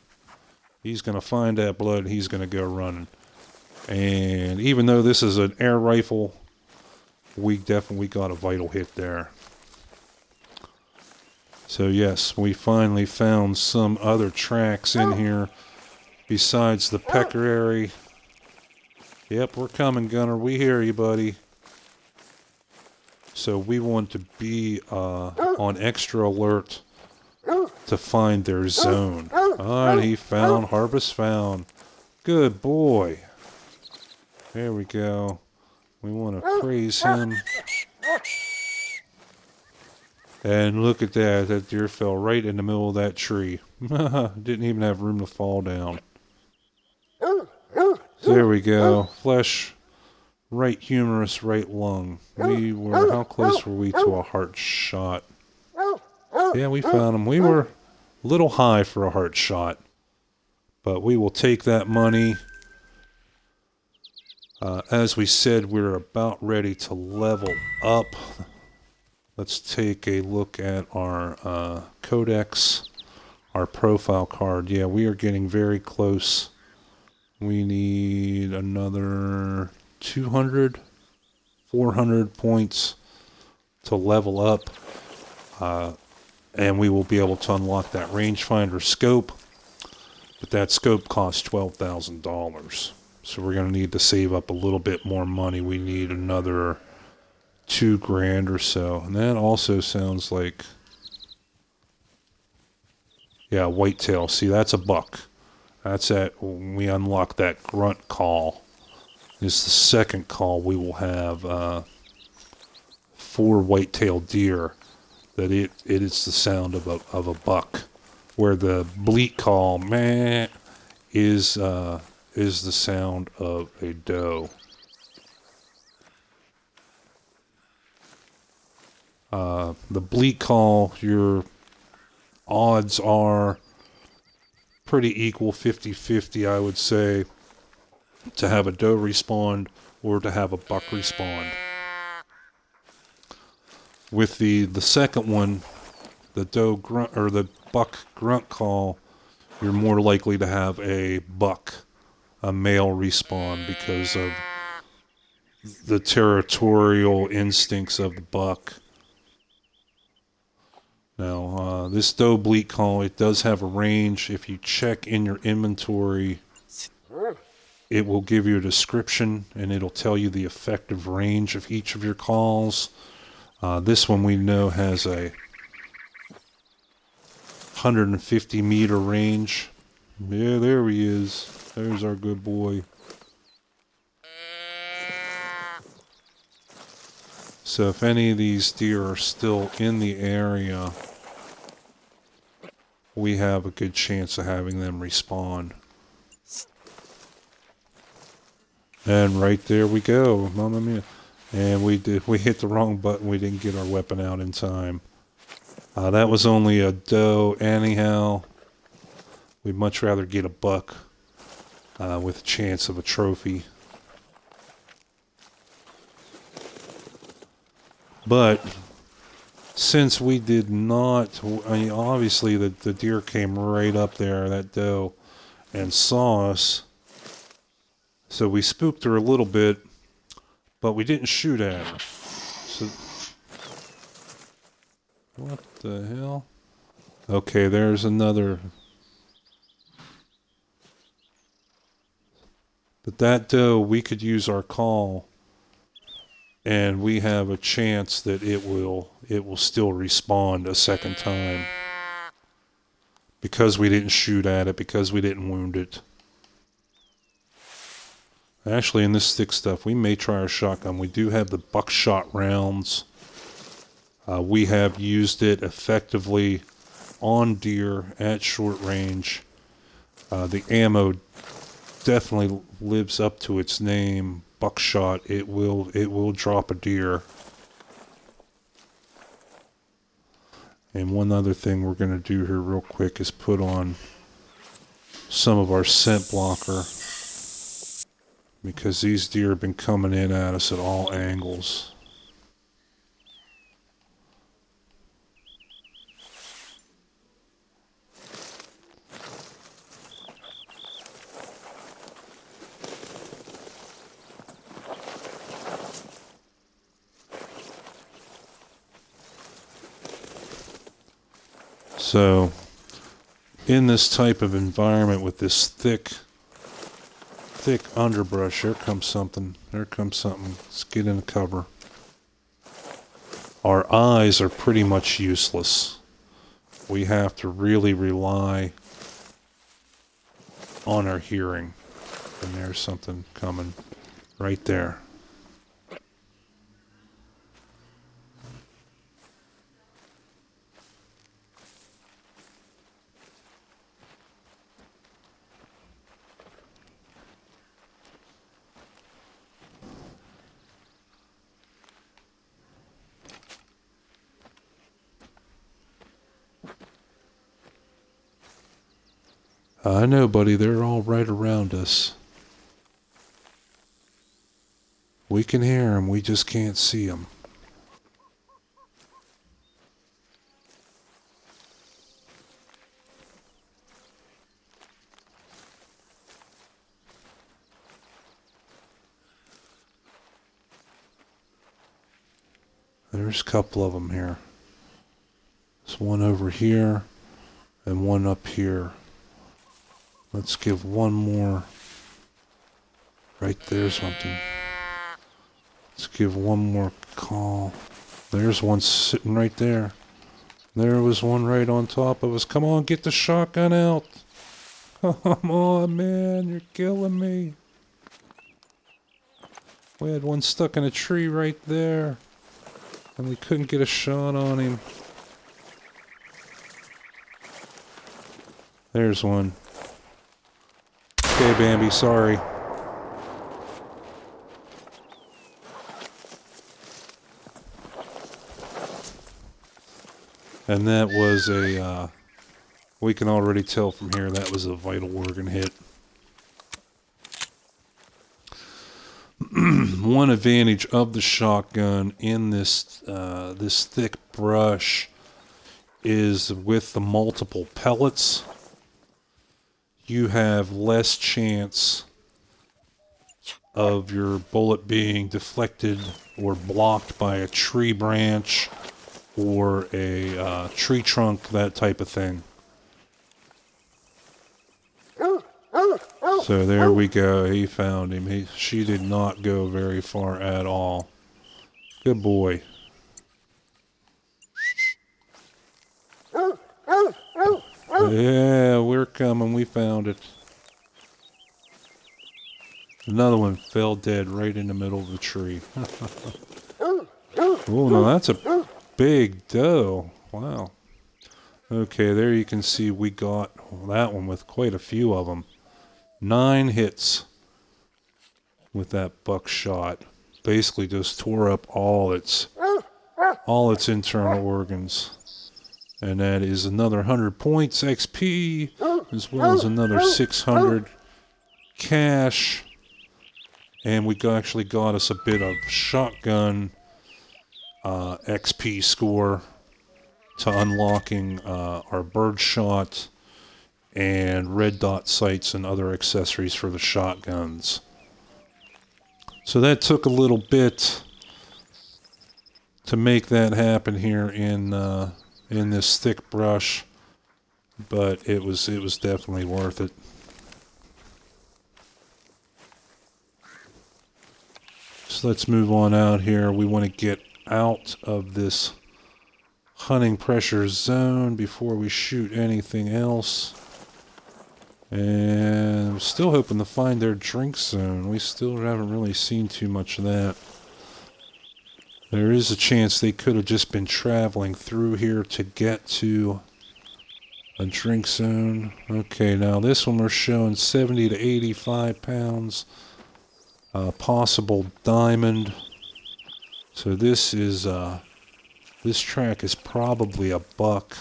He's going to find that blood, and he's going to go running. And even though this is an air rifle, we definitely got a vital hit there. So yes, we finally found some other tracks in here besides the peccary. Yep, we're coming, Gunner. We hear you, buddy. So we want to be on extra alert to find their zone. Ah, he found, harvest found. Good boy. There we go. We want to praise him. And look at that. That deer fell right in the middle of that tree. Didn't even have room to fall down. There we go. Flesh, right humerus, right lung. How close were we to a heart shot? Yeah, we found him. We were a little high for a heart shot. But we will take that money. As we said, we're about ready to level up. Let's take a look at our codex, our profile card. Yeah, we are getting very close. We need another 200, 400 points to level up. And we will be able to unlock that rangefinder scope. But that scope costs $12,000. So we're going to need to save up a little bit more money. We need another $2,000 or so. And that also sounds like, yeah, whitetail. See, that's a buck. That's it. When we unlock that grunt call, is the second call we will have for white-tailed deer. That it is the sound of a buck, where the bleat call, meh, is the sound of a doe. The bleat call, your odds are pretty equal, 50-50, I would say, to have a doe respond or to have a buck respond. With the second one, the doe grunt or the buck grunt call, you're more likely to have a buck, a male respawn, because of the territorial instincts of the buck. Now, this doe bleat call, it does have a range. If you check in your inventory, it will give you a description, and it'll tell you the effective range of each of your calls. This one we know has a 150 meter range. Yeah, there he is. There's our good boy. So if any of these deer are still in the area, we have a good chance of having them respawn. And right there we go, mamma mia. And we hit the wrong button. We didn't get our weapon out in time. That was only a doe anyhow. We'd much rather get a buck with a chance of a trophy. But since we did not, I mean, obviously the deer came right up there, that doe, and saw us. So we spooked her a little bit, but we didn't shoot at her. So, what the hell? Okay, there's another. But that doe, we could use our call, and we have a chance that it will still respawn a second time. Because we didn't shoot at it, because we didn't wound it. Actually, in this thick stuff, we may try our shotgun. We do have the buckshot rounds. We have used it effectively on deer at short range. The ammo definitely lives up to its name, buckshot. It will drop a deer. And one other thing we're going to do here real quick is put on some of our scent blocker, because these deer have been coming in at us at all angles. So, in this type of environment with this thick underbrush, here comes something. There comes something. Let's get in the cover. Our eyes are pretty much useless. We have to really rely on our hearing. And there's something coming right there. I know, buddy, they're all right around us. We can hear them, we just can't see them. There's a couple of them here. There's one over here and one up here. Let's give one more. Right there's something. Let's give one more call. There's one sitting right there. There was one right on top of us. Come on, get the shotgun out. Come on, man, you're killing me. We had one stuck in a tree right there, and we couldn't get a shot on him. There's one. Okay, Bambi, sorry. And that was a, we can already tell from here that was a vital organ hit. One advantage of the shotgun in this this thick brush is with the multiple pellets, you have less chance of your bullet being deflected or blocked by a tree branch or a tree trunk, that type of thing. So there we go. He found him. She did not go very far at all. Good boy. Yeah, we're coming. We found it. Another one fell dead right in the middle of the tree. Oh, no, that's a big doe. Wow. Okay, there you can see we got that one with quite a few of them. 9 hits with that buckshot. Basically just tore up all its internal organs. And that is another 100 points XP, as well as another 600 cash. And we actually got us a bit of shotgun XP score to unlocking our birdshot and red dot sights and other accessories for the shotguns. So that took a little bit to make that happen here in this thick brush, but it was definitely worth it. So let's move on out here. We want to get out of this hunting pressure zone before we shoot anything else. And I'm still hoping to find their drink zone. We still haven't really seen too much of that. There is a chance they could have just been traveling through here to get to a drink zone. Okay, now this one we're showing 70 to 85 pounds. Possible diamond. So this is this track is probably a buck.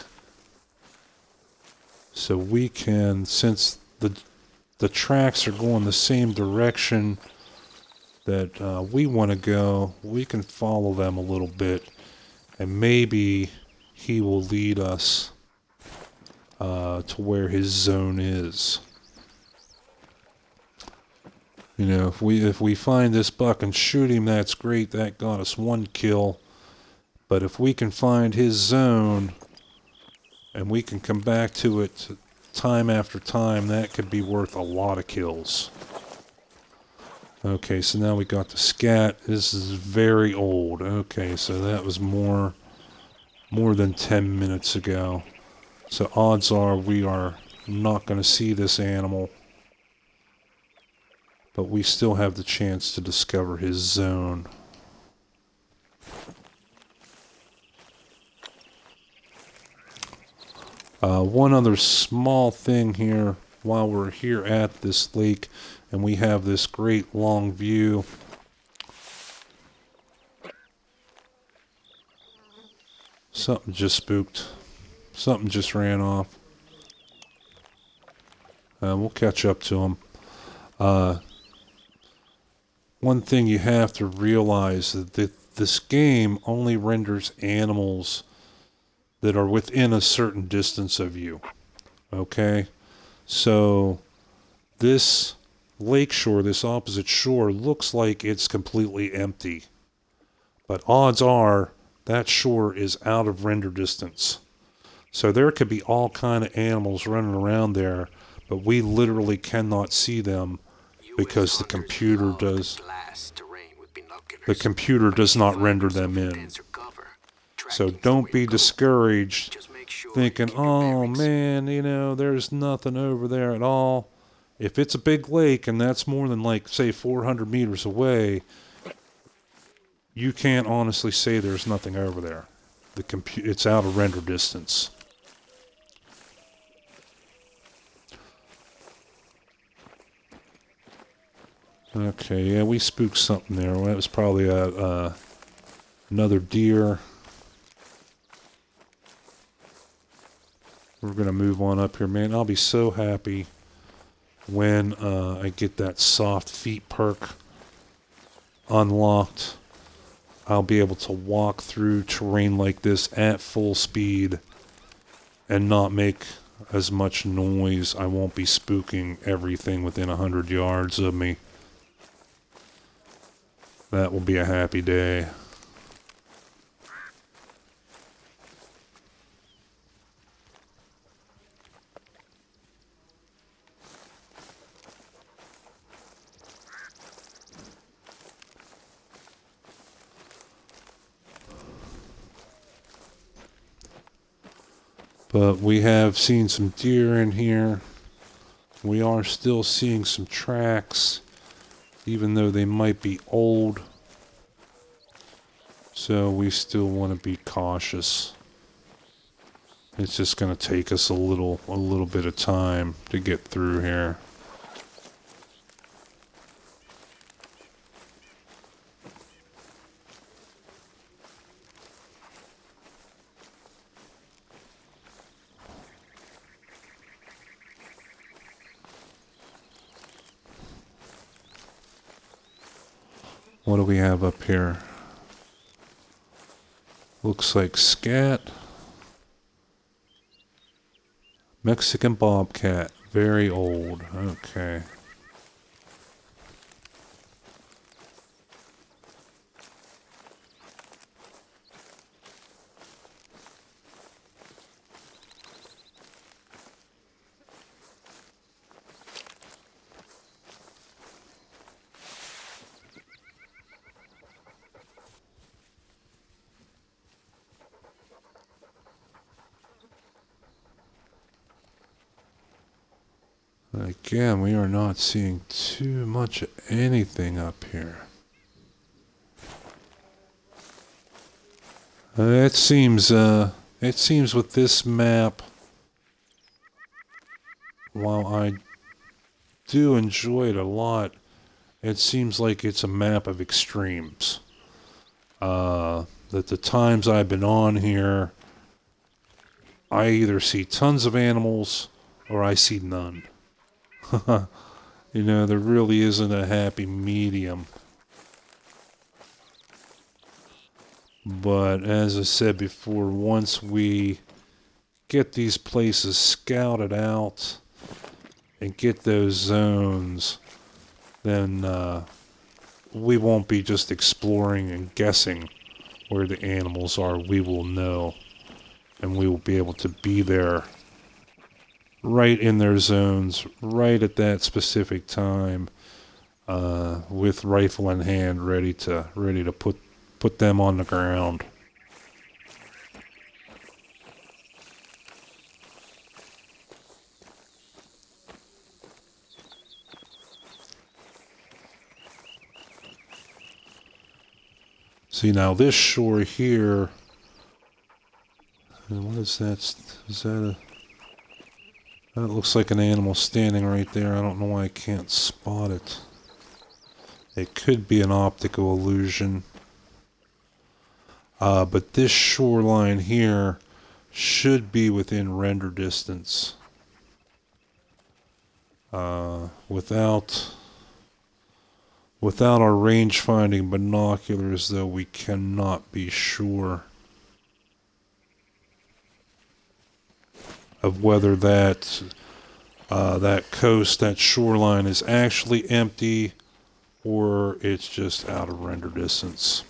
So we can, since the tracks are going the same direction that we want to go, we can follow them a little bit, and maybe he will lead us to where his zone is. You know, if we find this buck and shoot him, that's great. That got us 1 kill. But if we can find his zone and we can come back to it time after time, that could be worth a lot of kills. Okay, so now we got the scat. This is very old. Okay, so that was more than 10 minutes ago. So odds are we are not going to see this animal. But we still have the chance to discover his zone. One other small thing here while we're here at this lake and we have this great long view. Something just spooked. Something just ran off. We'll catch up to him. One thing you have to realize is that this game only renders animals that are within a certain distance of you. Okay? So this lakeshore, this opposite shore, looks like it's completely empty. But odds are that shore is out of render distance. So there could be all kind of animals running around there, but we literally cannot see them because the computer does not render them in. So don't be discouraged thinking, oh man, you know, there's nothing over there at all. If it's a big lake and that's more than like, say, 400 meters away, you can't honestly say there's nothing over there. It's out of render distance. Okay, yeah, we spooked something there. Well, that was probably another deer. We're going to move on up here. Man, I'll be so happy when I get that soft feet perk unlocked. I'll be able to walk through terrain like this at full speed and not make as much noise. I won't be spooking everything within 100 yards of me. That will be a happy day. But we have seen some deer in here. We are still seeing some tracks, even though they might be old. So we still want to be cautious. It's just going to take us a little bit of time to get through here. What do we have up here? Looks like scat. Mexican bobcat. Very old. Okay. Again, we are not seeing too much of anything up here. It seems with this map, while I do enjoy it a lot, it seems like it's a map of extremes. That the times I've been on here, I either see tons of animals or I see none. You know, there really isn't a happy medium. But as I said before, once we get these places scouted out and get those zones, then we won't be just exploring and guessing where the animals are. We will know, and we will be able to be there right in their zones, right at that specific time, with rifle in hand, ready to put them on the ground. See, now this shore here, what is that? Is that a... That looks like an animal standing right there. I don't know why I can't spot it. It could be an optical illusion. But this shoreline here should be within render distance. Without our range finding binoculars, though, we cannot be sure of whether that coast, that shoreline is actually empty or it's just out of render distance.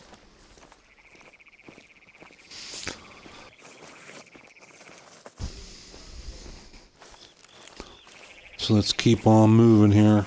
So let's keep on moving here.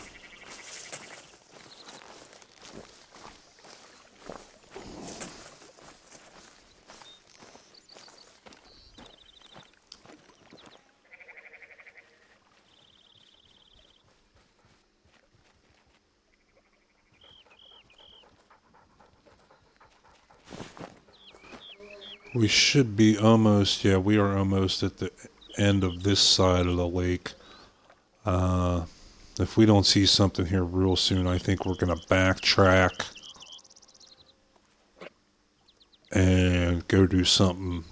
We should be almost, yeah, we are almost at the end of this side of the lake. If we don't see something here real soon, I think we're going to backtrack and go do something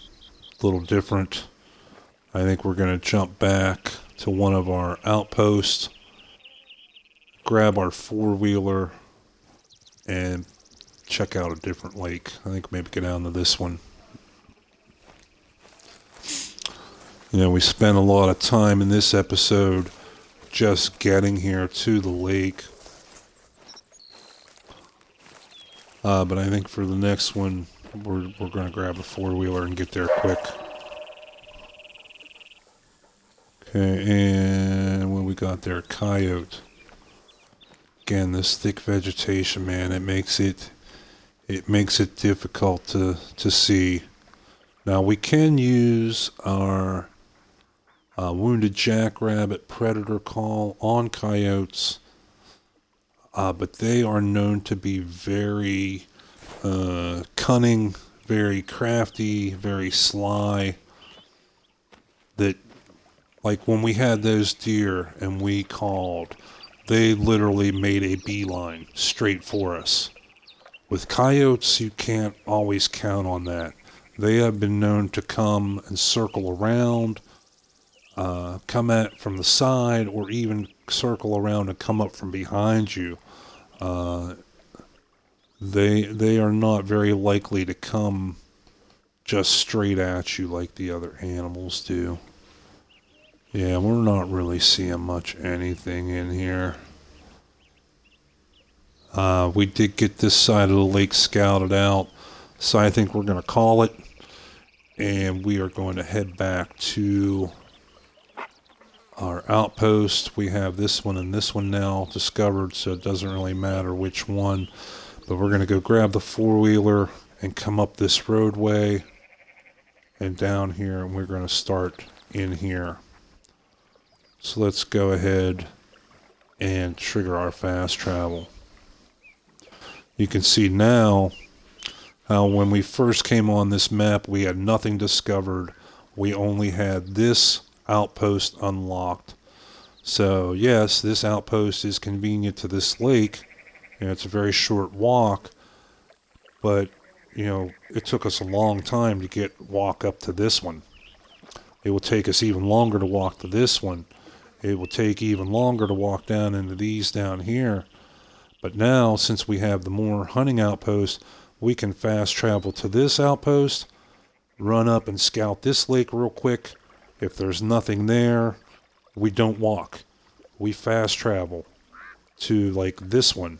a little different. I think we're going to jump back to one of our outposts, grab our four-wheeler, and check out a different lake. I think maybe get down to this one. You know, we spent a lot of time in this episode just getting here to the lake. But I think for the next one, we're going to grab a four-wheeler and get there quick. Okay, and what we got there? Coyote. Again, this thick vegetation, man, it makes it difficult to see. Now, we can use our wounded jackrabbit predator call on coyotes, but they are known to be very cunning, very crafty, very sly. That, like when we had those deer and we called, they literally made a beeline straight for us. With coyotes, you can't always count on that. They have been known to come and circle around, come at from the side, or even circle around and come up from behind you. They are not very likely to come just straight at you like the other animals do. Yeah, we're not really seeing much anything in here. We did get this side of the lake scouted out, so I think we're going to call it, and we are going to head back to our outpost. We have this one and this one now discovered, so it doesn't really matter which one, but we're going to go grab the four-wheeler and come up this roadway and down here, and we're going to start in here. So let's go ahead and trigger our fast travel. You can see now how when we first came on this map, we had nothing discovered. We only had this outpost unlocked. So yes, this outpost is convenient to this lake, and it's a very short walk, but you know, it took us a long time to walk up to this one. It will take us even longer to walk to this one. It will take even longer to walk down into these down here. But now, since we have the more hunting outposts, we can fast travel to this outpost, run up and scout this lake real quick. If there's nothing there, we don't walk. We fast travel to like this one.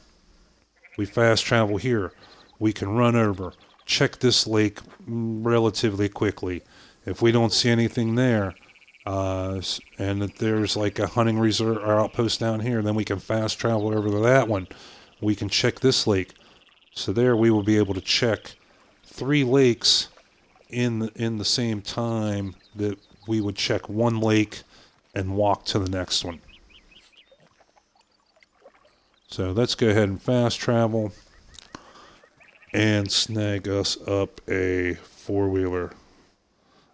We fast travel here. We can run over, check this lake relatively quickly. If we don't see anything there, and if there's like a hunting reserve or outpost down here, then we can fast travel over to that one. We can check this lake. So there we will be able to check 3 lakes in the same time that we would check one lake and walk to the next one. So let's go ahead and fast travel and snag us up a four-wheeler.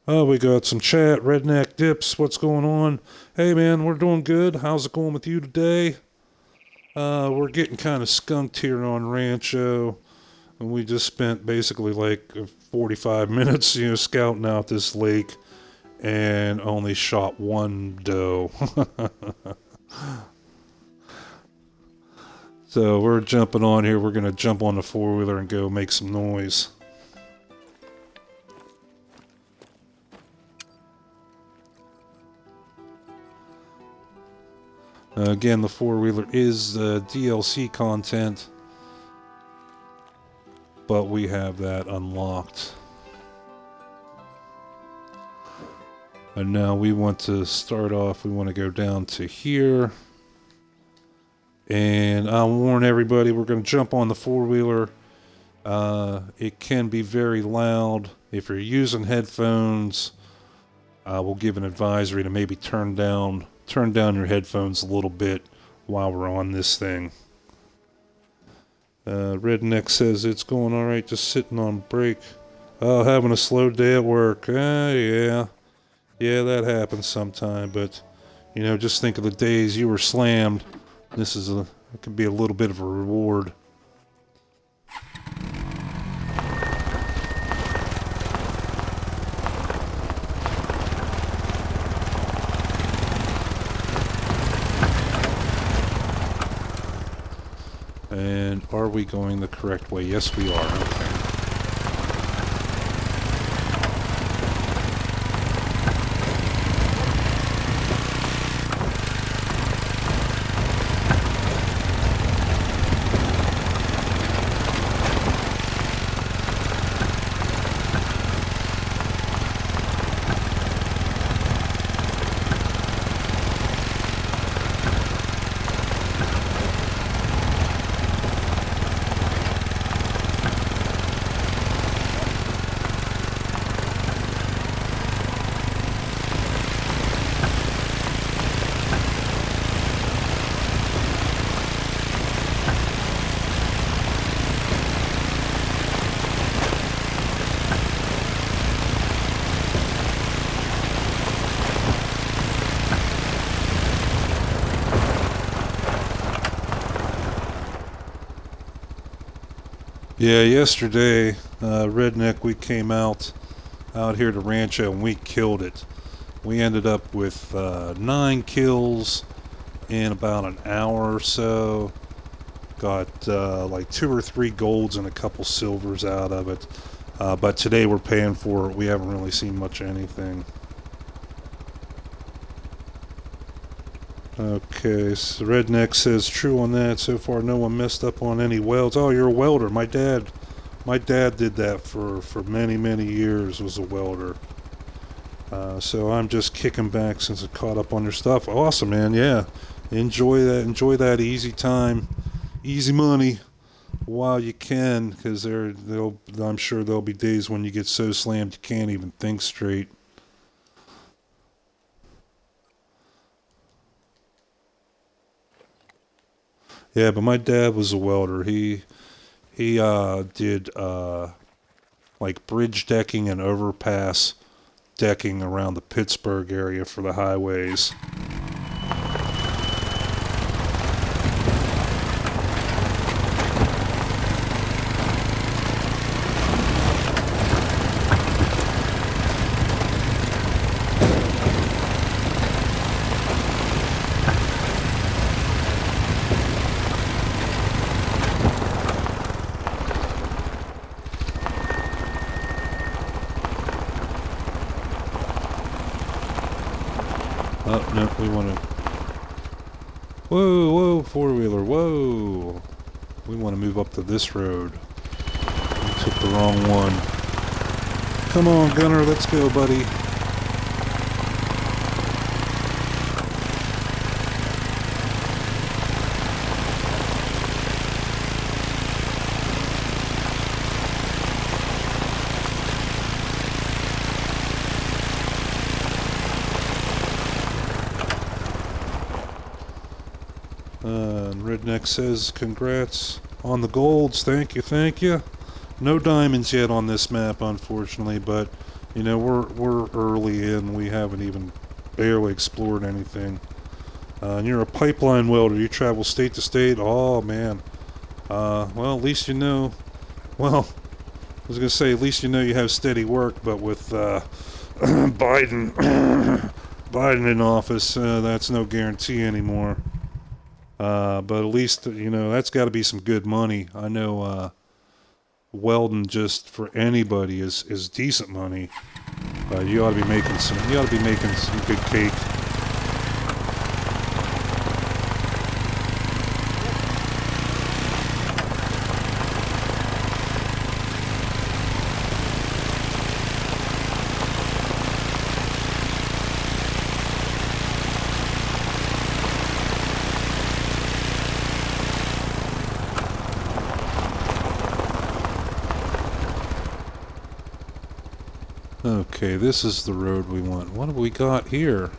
Oh, we got some chat. Redneck Dips, what's going on? Hey, man, we're doing good. How's it going with you today? We're getting kind of skunked here on Rancho. And we just spent basically like 45 minutes, scouting out this lake and only shot one doe. So we're jumping on here. We're going to jump on the four-wheeler and go make some noise. Again, the four-wheeler is DLC content, but we have that unlocked. And now we want to start off, we want to go down to here. And I'll warn everybody, we're going to jump on the four-wheeler. It can be very loud. If you're using headphones, we'll give an advisory to maybe turn down your headphones a little bit while we're on this thing. Redneck says it's going alright, just sitting on break. Oh, having a slow day at work. Yeah, that happens sometime, but just think of the days you were slammed. It can be a little bit of a reward. And are we going the correct way? Yes, we are. Okay. Yeah, yesterday, Redneck, we came out here to Rancho and we killed it. We ended up with 9 kills in about an hour or so. Got like 2 or 3 golds and a couple silvers out of it. But today we're paying for it. We haven't really seen much of anything. Okay, so Redneck says true on that. So far, no one messed up on any welds. Oh, you're a welder. My dad did that for many years. Was a welder. So I'm just kicking back since it caught up on your stuff. Awesome, man. Yeah, enjoy that. Enjoy that easy time, easy money, while you can, because I'm sure there'll be days when you get so slammed you can't even think straight. Yeah, but my dad was a welder. He did like bridge decking and overpass decking around the Pittsburgh area for the highways. Oh, no, we want to... Whoa, four-wheeler, whoa! We want to move up to this road. We took the wrong one. Come on, Gunner, let's go, buddy. Redneck says, congrats on the golds. Thank you. No diamonds yet on this map, unfortunately, but, you know, we're early in. We haven't even barely explored anything. And you're a pipeline welder. You travel state to state. Oh, man. Well, at least you know. Well, I was going to say, at least you know you have steady work, but with Biden in office, that's no guarantee anymore. But at least, you know, that's got to be some good money. I know welding just for anybody is decent money. You ought to be making some good cake. Okay, this is the road we want. What have we got here?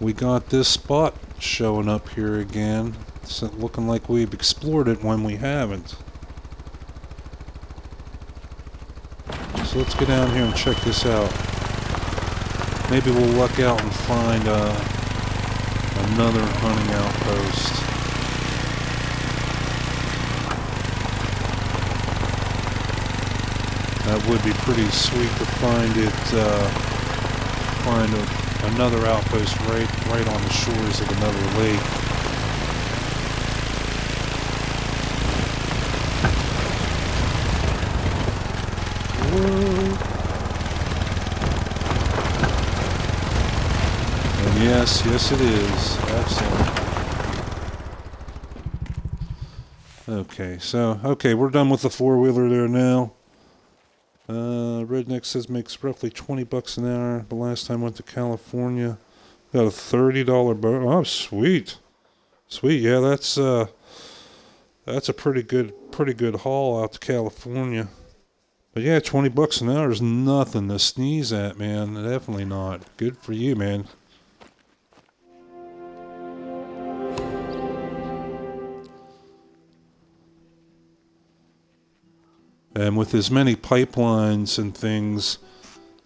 We got this spot showing up here again. It's looking like we've explored it when we haven't. So let's get down here and check this out. Maybe we'll luck out and find another hunting outpost. That would be pretty sweet to find another outpost right on the shores of another lake. Whoa. And yes it is. Excellent. Okay, we're done with the four-wheeler there now. Redneck says makes roughly $20 an hour. The last time I went to California, got a $30 boat. Oh, sweet. Yeah, that's a pretty good haul out to California. But yeah, $20 an hour is nothing to sneeze at, man. Definitely not. Good for you, man. And with as many pipelines and things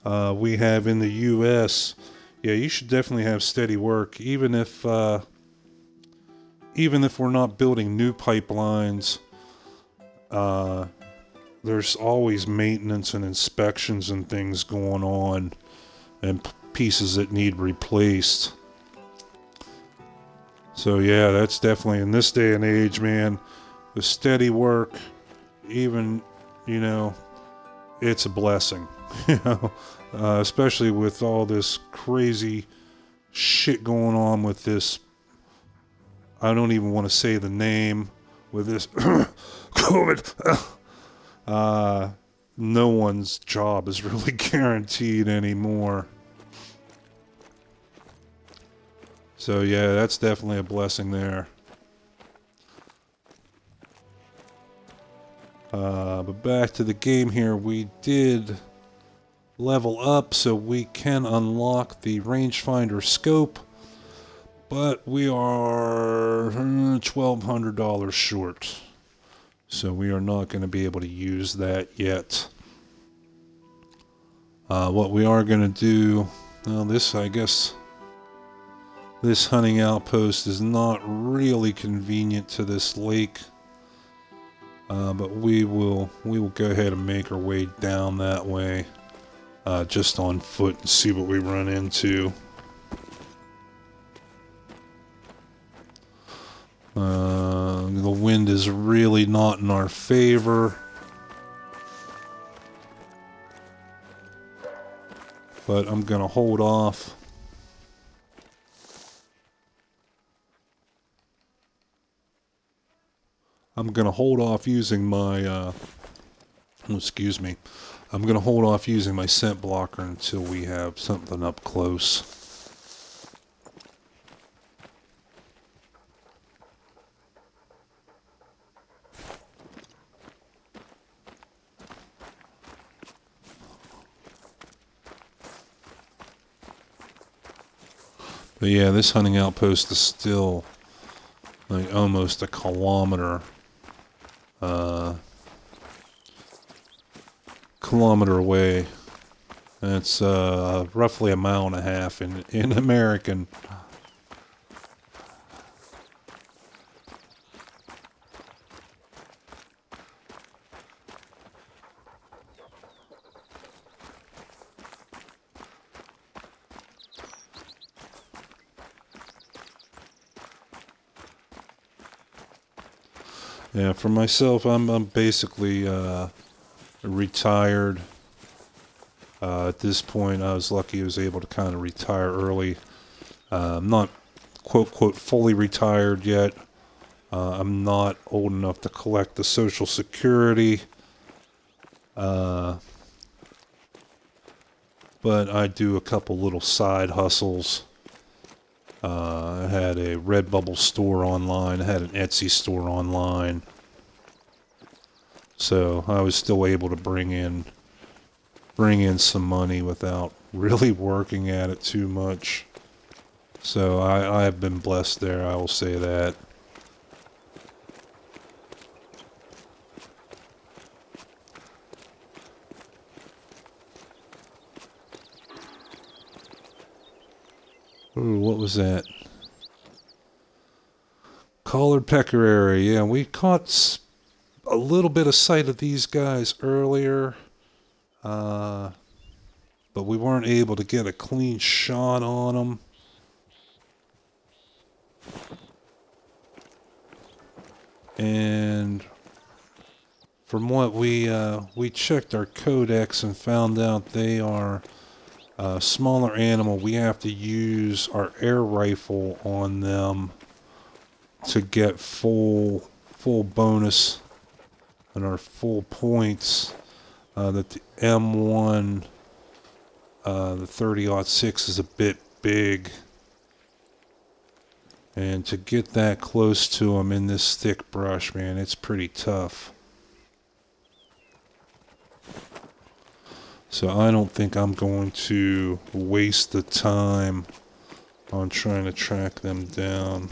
we have in the U.S., yeah, you should definitely have steady work, even if we're not building new pipelines. there's always maintenance and inspections and things going on, and pieces that need replaced. So yeah, that's definitely, in this day and age, man, the steady work, even, you know, it's a blessing. You know, especially with all this crazy shit going on with this, I don't even want to say the name, with this COVID. No one's job is really guaranteed anymore. So yeah, that's definitely a blessing there. But back to the game here, we did level up so we can unlock the rangefinder scope, but we are $1,200 short. So we are not going to be able to use that yet. What we are going to do, well, I guess this hunting outpost is not really convenient to this lake. But we will go ahead and make our way down that way, just on foot, and see what we run into. The wind is really not in our favor, but I'm gonna hold off. I'm gonna hold off using my excuse me. I'm gonna hold off using my scent blocker until we have something up close. But yeah, this hunting outpost is still like almost a kilometer away. And it's roughly a mile and a half in American. Yeah, for myself, I'm basically retired. At this point, I was lucky I was able to kind of retire early. I'm not quote fully retired yet. I'm not old enough to collect the Social Security. But I do a couple little side hustles. I had a Redbubble store online. I had an Etsy store online. So I was still able to bring in some money without really working at it too much. So I have been blessed there, I will say that. Ooh, what was that? Collared peccary. Yeah, we caught a little bit of sight of these guys earlier. But we weren't able to get a clean shot on them. And from what we checked our codex and found out they are a smaller animal. We have to use our air rifle on them to get full bonus and our full points. That the M1, the 30-06 is a bit big. And to get that close to them in this thick brush, man, it's pretty tough. So I don't think I'm going to waste the time on trying to track them down.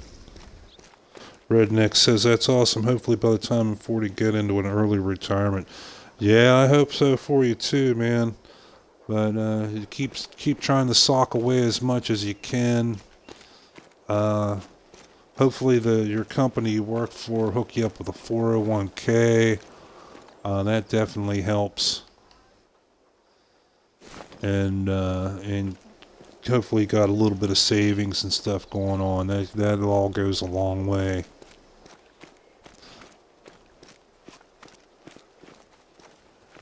Redneck says, that's awesome. Hopefully by the time I'm 40, get into an early retirement. Yeah, I hope so for you too, man. But keep trying to sock away as much as you can. Hopefully your company you work for hook you up with a 401k. That definitely helps. And hopefully got a little bit of savings and stuff going on. That all goes a long way.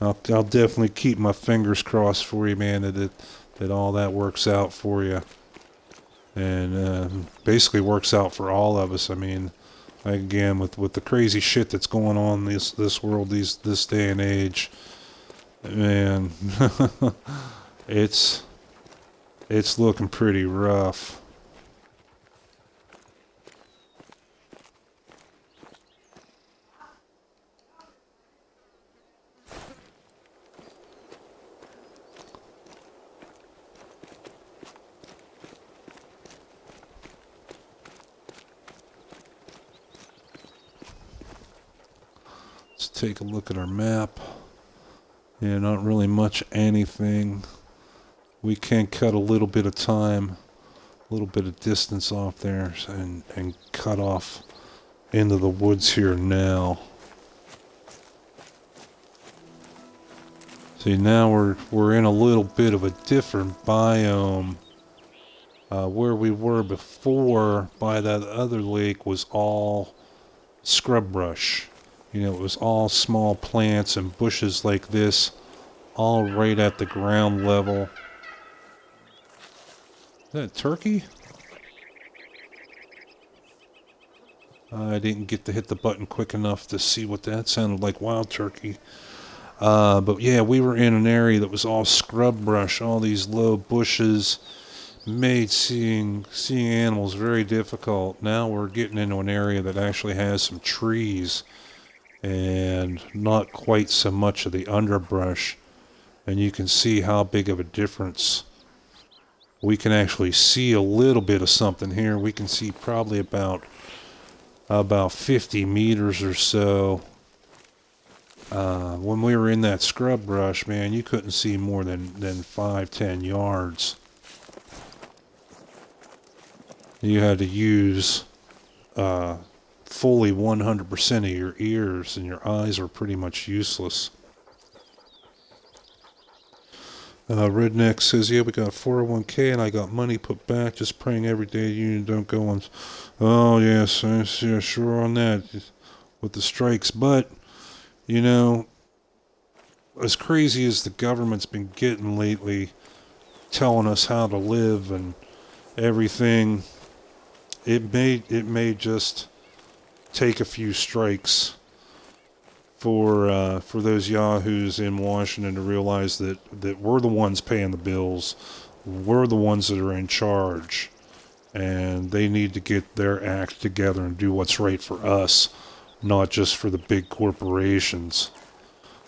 I'll definitely keep my fingers crossed for you, man, that all that works out for you, and basically works out for all of us. I mean, again, with the crazy shit that's going on in this world this day and age, man, it's looking pretty rough. Let's take a look at our map. Yeah, not really much anything. We can cut a little bit of time, a little bit of distance off there, and cut off into the woods here now. See, now we're in a little bit of a different biome. Where we were before by that other lake was all scrub brush. You know, it was all small plants and bushes like this, all right at the ground level. Is that a turkey? I didn't get to hit the button quick enough to see what that sounded like. Wild turkey. But yeah, we were in an area that was all scrub brush, all these low bushes, made seeing animals very difficult. Now we're getting into an area that actually has some trees and not quite so much of the underbrush, and you can see how big of a difference. We can actually see a little bit of something here. We can see probably about 50 meters or so. When we were in that scrub brush, man, you couldn't see more than 5-10 yards. You had to use fully 100% of your ears, and your eyes are pretty much useless. Redneck says, yeah, we got 401k and I got money put back, just praying every day the union don't go on. Oh, yes, yeah, sure on that with the strikes. But, you know, as crazy as the government's been getting lately, telling us how to live and everything, it may just take a few strikes for those yahoos in Washington to realize that we're the ones paying the bills, we're the ones that are in charge, and they need to get their act together and do what's right for us, not just for the big corporations.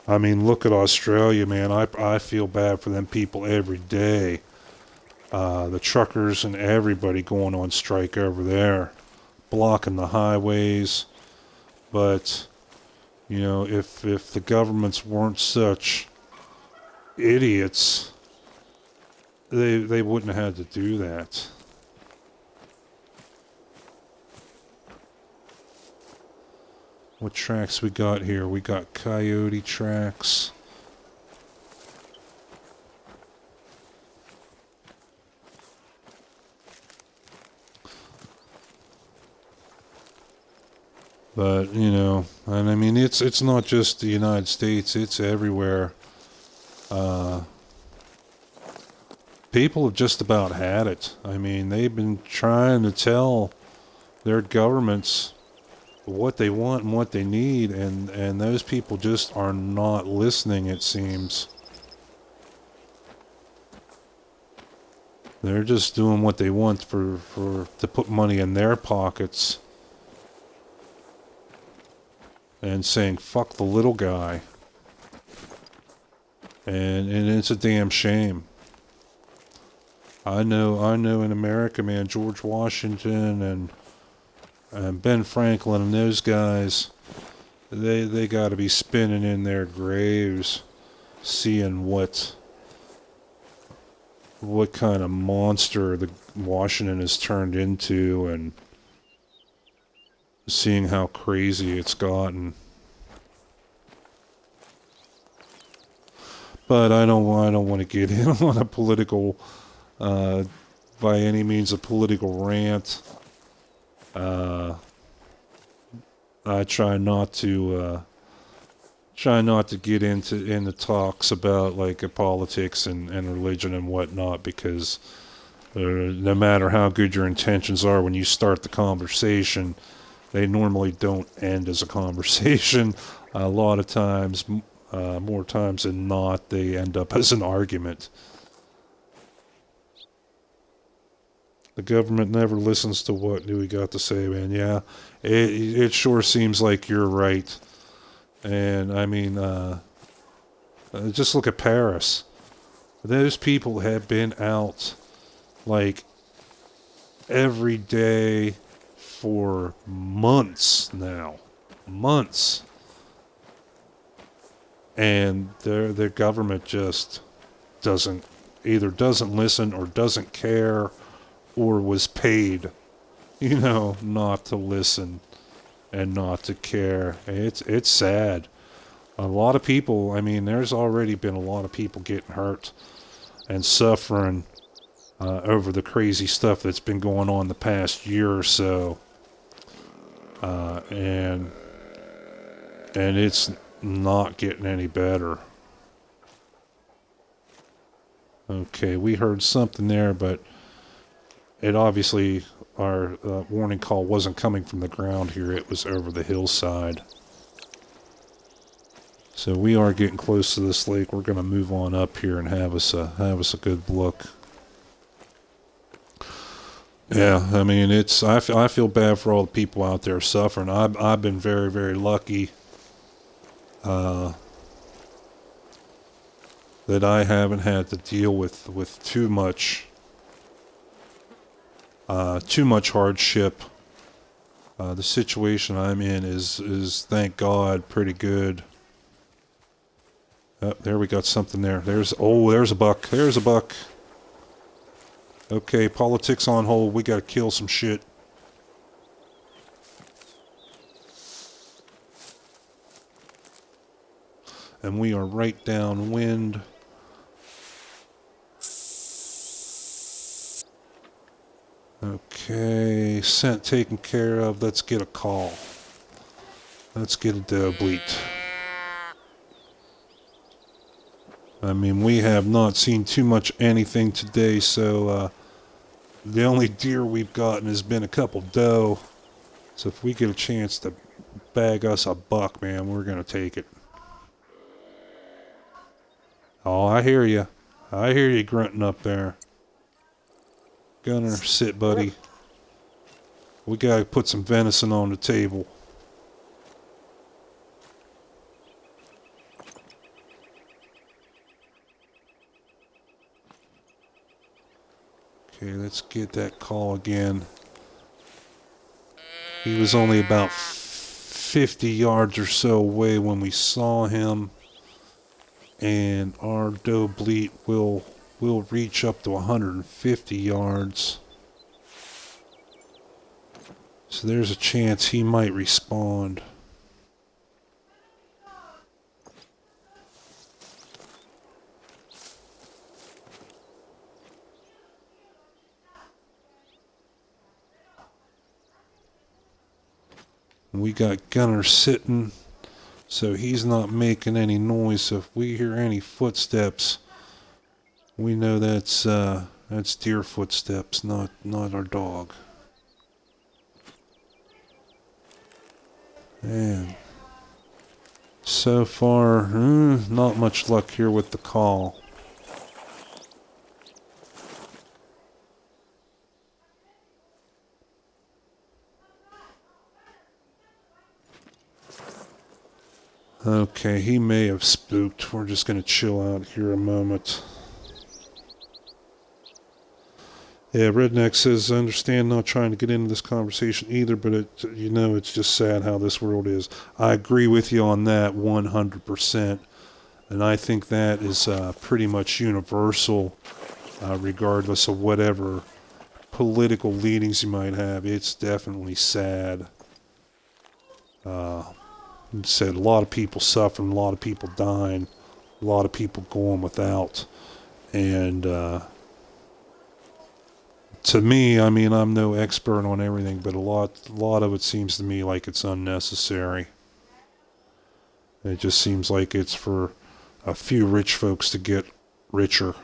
I mean, look at Australia, man. I feel bad for them people every day. The truckers and everybody going on strike over there, blocking the highways. But, you know, if the governments weren't such idiots, they wouldn't have had to do that. What tracks we got here? We got coyote tracks. But, you know, and I mean, it's not just the United States, it's everywhere. People have just about had it. I mean, they've been trying to tell their governments what they want and what they need, and those people just are not listening, it seems. They're just doing what they want to put money in their pockets and saying fuck the little guy. And it's a damn shame. I know in America, man, George Washington and Ben Franklin and those guys, they got to be spinning in their graves, seeing what kind of monster the Washington has turned into, and seeing how crazy it's gotten. But I don't want to get in on a political, by any means, a political rant. I try not to get into talks about like politics and religion and whatnot, because no matter how good your intentions are, when you start the conversation, they normally don't end as a conversation. A lot of times, more times than not, they end up as an argument. The government never listens to what we got to say, man. Yeah, it sure seems like you're right. And I mean, just look at Paris. Those people have been out like every day for months now. Months. And their government just doesn't listen or doesn't care, or was paid, not to listen and not to care. It's sad. A lot of people, I mean, there's already been a lot of people getting hurt and suffering over the crazy stuff that's been going on the past year or so. And it's not getting any better. Okay, we heard something there, but it obviously, our warning call wasn't coming from the ground here. It was over the hillside. So we are getting close to this lake. We're going to move on up here and have us a good look. Yeah, I mean, I feel bad for all the people out there suffering. I've been very, very lucky that I haven't had to deal with too much hardship. The situation I'm in is thank God pretty good. Oh, there we got something there. There's a buck. There's a buck. Okay, politics on hold. We gotta kill some shit. And we are right downwind. Okay, scent taken care of. Let's get a call. Let's get a doe bleat. I mean, we have not seen too much anything today, so the only deer we've gotten has been a couple doe. So if we get a chance to bag us a buck, man, we're gonna take it. Oh, I hear you. I hear you grunting up there. Gunner, sit, buddy. We gotta put some venison on the table. Okay, let's get that call again. He was only about 50 yards or so away when we saw him. And our doe bleat will reach up to 150 yards. So there's a chance he might respond. We got Gunner sitting, so he's not making any noise. So if we hear any footsteps, we know that's deer footsteps, not our dog. And so far, not much luck here with the call. Okay, he may have spooked. We're just going to chill out here a moment. Yeah, Redneck says, I understand not trying to get into this conversation either, but it's just sad how this world is. I agree with you on that 100%. And I think that is pretty much universal, regardless of whatever political leanings you might have. It's definitely sad. Said a lot of people suffering, a lot of people dying, a lot of people going without. And to me, I mean, I'm no expert on everything, but a lot of it seems to me like it's unnecessary. It just seems like it's for a few rich folks to get richer.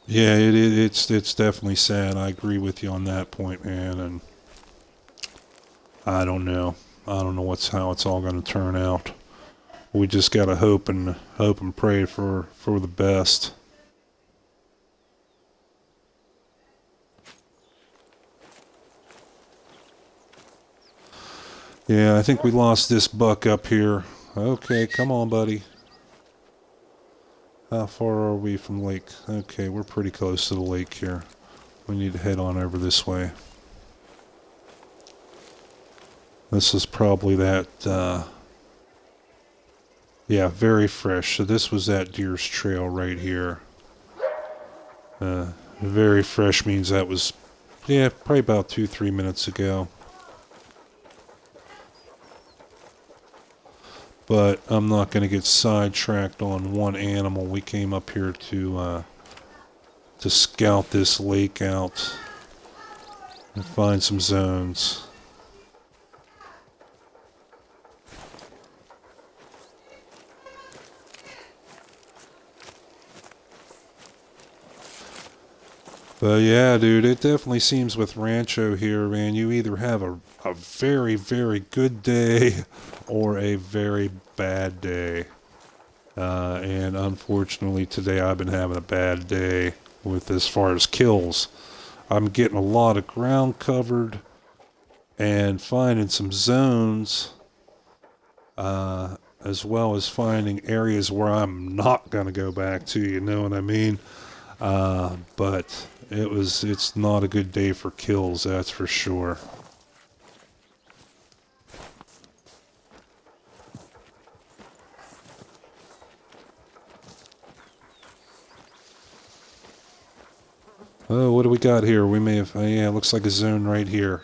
Yeah, it's definitely sad. I agree with you on that point, man. And I don't know. I don't know how it's all going to turn out. We just gotta hope and pray for the best. Yeah, I think we lost this buck up here. Okay, come on, buddy. How far are we from lake? Okay, we're pretty close to the lake here. We need to head on over this way. This is probably that, yeah, very fresh. So this was that deer's trail right here. Very fresh means that was, yeah, probably about 2-3 minutes ago. But I'm not going to get sidetracked on one animal. We came up here to scout this lake out and find some zones. But yeah, dude, it definitely seems with Rancho here, man, you either have a very, very good day or a very bad day. And unfortunately today I've been having a bad day with as far as kills. I'm getting a lot of ground covered and finding some zones, as well as finding areas where I'm not going to go back to, you know what I mean? But it's not a good day for kills, that's for sure. Oh, what do we got here? We may have, yeah, it looks like a zone right here.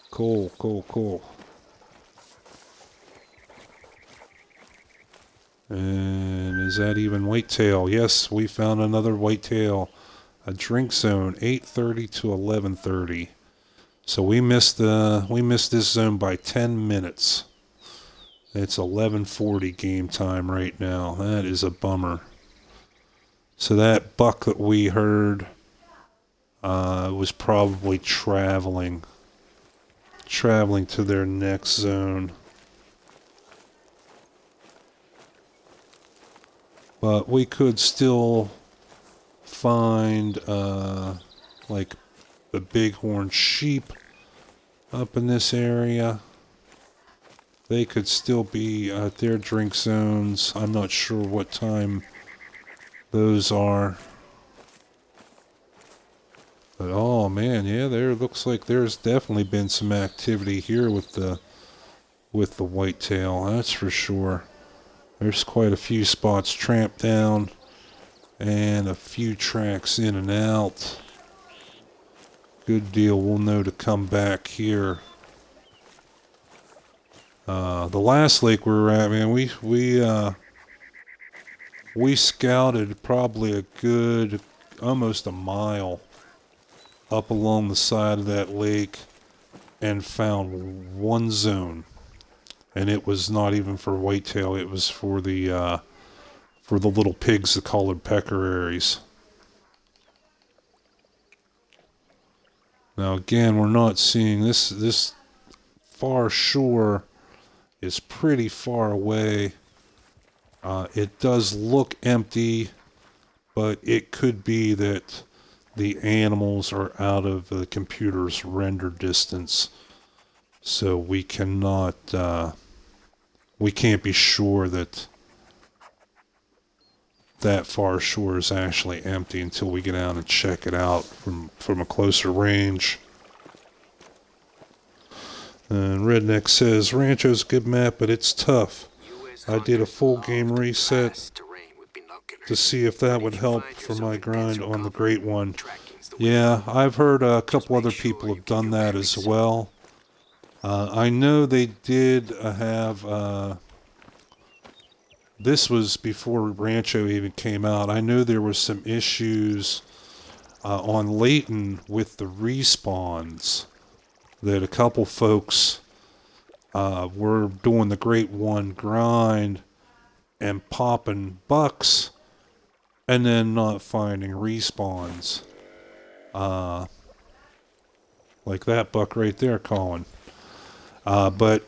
Cool, cool, cool. And is that even whitetail? Yes, we found another whitetail. A drink zone, 8:30 to 11:30. So we missed this zone by 10 minutes. It's 11:40 game time right now. That is a bummer. So that buck that we heard was probably traveling to their next zone. But we could still find like the bighorn sheep up in this area. They could still be at their drink zones. I'm not sure what time those are. But oh man, yeah, there looks like there's definitely been some activity here with the whitetail, that's for sure. There's quite a few spots tramped down and a few tracks in and out. Good deal, we'll know to come back here. The last lake we were at, man, we scouted probably a good almost a mile up along the side of that lake and found one zone, and it was not even for whitetail. It was for the little pigs, the collared peccaries. Now again, we're not seeing this far shore is pretty far away. It does look empty, but it could be that the animals are out of the computer's render distance, so we cannot, we can't be sure that far shore is actually empty until we get out and check it out from a closer range. And Redneck says, Rancho's a good map, but it's tough. I did a full game reset to see if that would help for my grind on the Great One. tracking's the way to Yeah, go. I've heard a Just couple make other sure people you have keep done your that as bearings. well. I know they did have. This was before Rancho even came out. I know there was some issues on Layton with the respawns that a couple folks were doing the Great One grind and popping bucks and then not finding respawns. Like that buck right there, Colin. But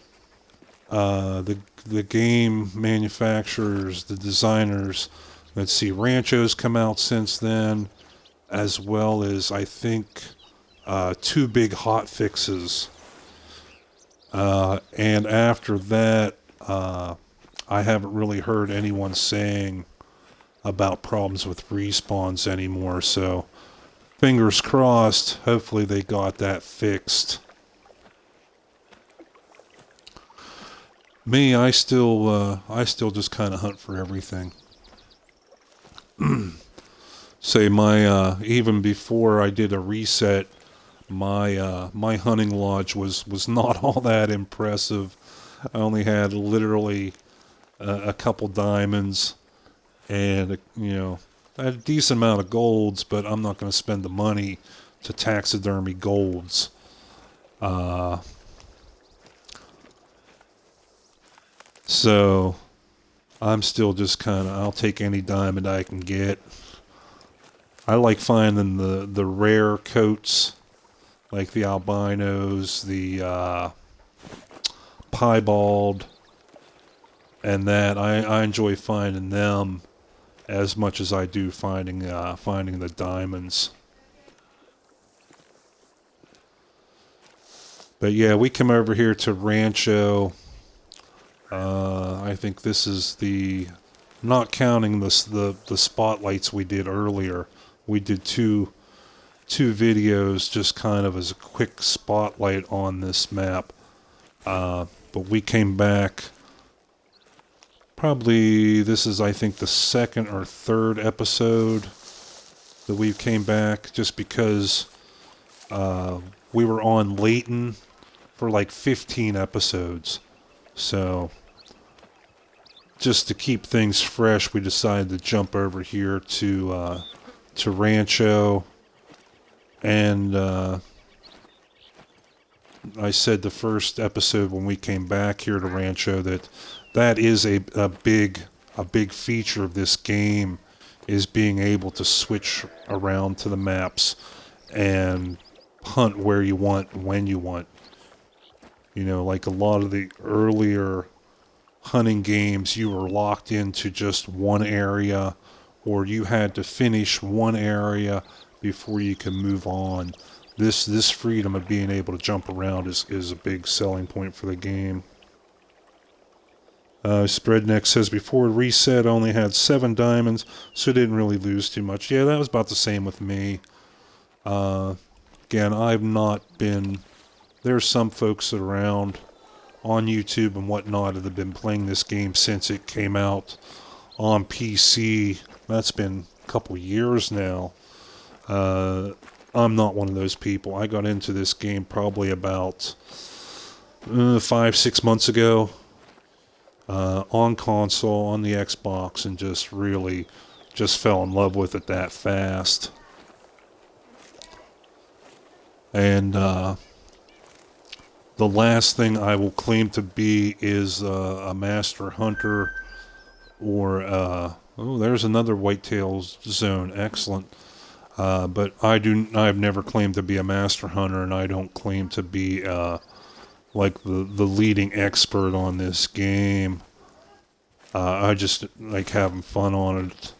the game manufacturers, the designers, let's see, Rancho's come out since then, as well as I think two big hot fixes. And after that, I haven't really heard anyone saying about problems with respawns anymore. So fingers crossed, hopefully they got that fixed. Me, I still just kind of hunt for everything. Say my even before I did a reset, my hunting lodge was not all that impressive. I only had literally a couple diamonds and I had a decent amount of golds, but I'm not going to spend the money to taxidermy golds. So I'm still just kind of, I'll take any diamond I can get. I like finding the rare coats, like the albinos, the piebald, and that. I enjoy finding them as much as I do finding the diamonds. But yeah, we come over here to Rancho. I think this is not counting the spotlights we did earlier. We did two videos just kind of as a quick spotlight on this map. But we came back. Probably this is, I think, the second or third episode that we came back, just because we were on Layton for like 15 episodes. So just to keep things fresh, we decided to jump over here to Rancho. And I said the first episode when we came back here to Rancho that is a big feature of this game, is being able to switch around to the maps and hunt where you want, when you want. Like a lot of the earlier hunting games, you were locked into just one area, or you had to finish one area before you can move on. This freedom of being able to jump around is a big selling point for the game. Spreadneck says, before reset I only had 7 diamonds, so didn't really lose too much. Yeah, that was about the same with me. Again, I've not been... There's some folks around on YouTube and whatnot that have been playing this game since it came out on PC. That's been a couple years now. I'm not one of those people. I got into this game probably about 5-6 months ago on console, on the Xbox, and just really just fell in love with it that fast. And the last thing I will claim to be is a master hunter, or there's another whitetails zone. Excellent. But I've never claimed to be a master hunter, and I don't claim to be like the leading expert on this game. I just like having fun on it.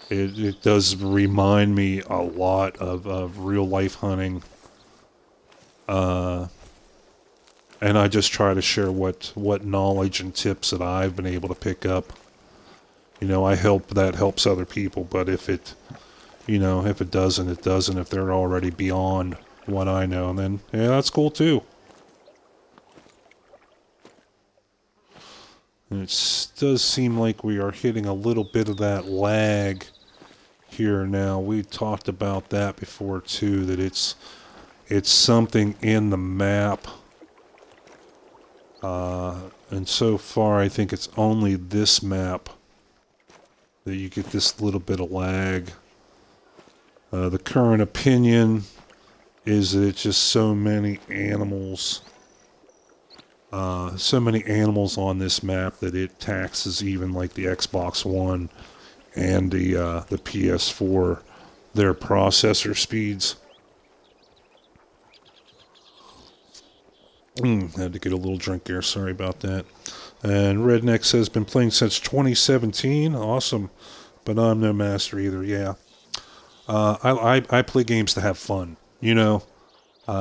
It does remind me a lot of real life hunting. And I just try to share what knowledge and tips that I've been able to pick up. I hope that helps other people, but if it doesn't, it doesn't. If they're already beyond what I know, then yeah, that's cool too. And it does seem like we are hitting a little bit of that lag here now. We talked about that before too, that it's something in the map. And so far I think it's only this map that you get this little bit of lag. The current opinion is that it's just so many animals on this map that it taxes even like the Xbox One and the PS4, their processor speeds. Had to get a little drink here, sorry about that. And Redneck says, been playing since 2017, awesome, but I'm no master either, yeah. I play games to have fun, you know.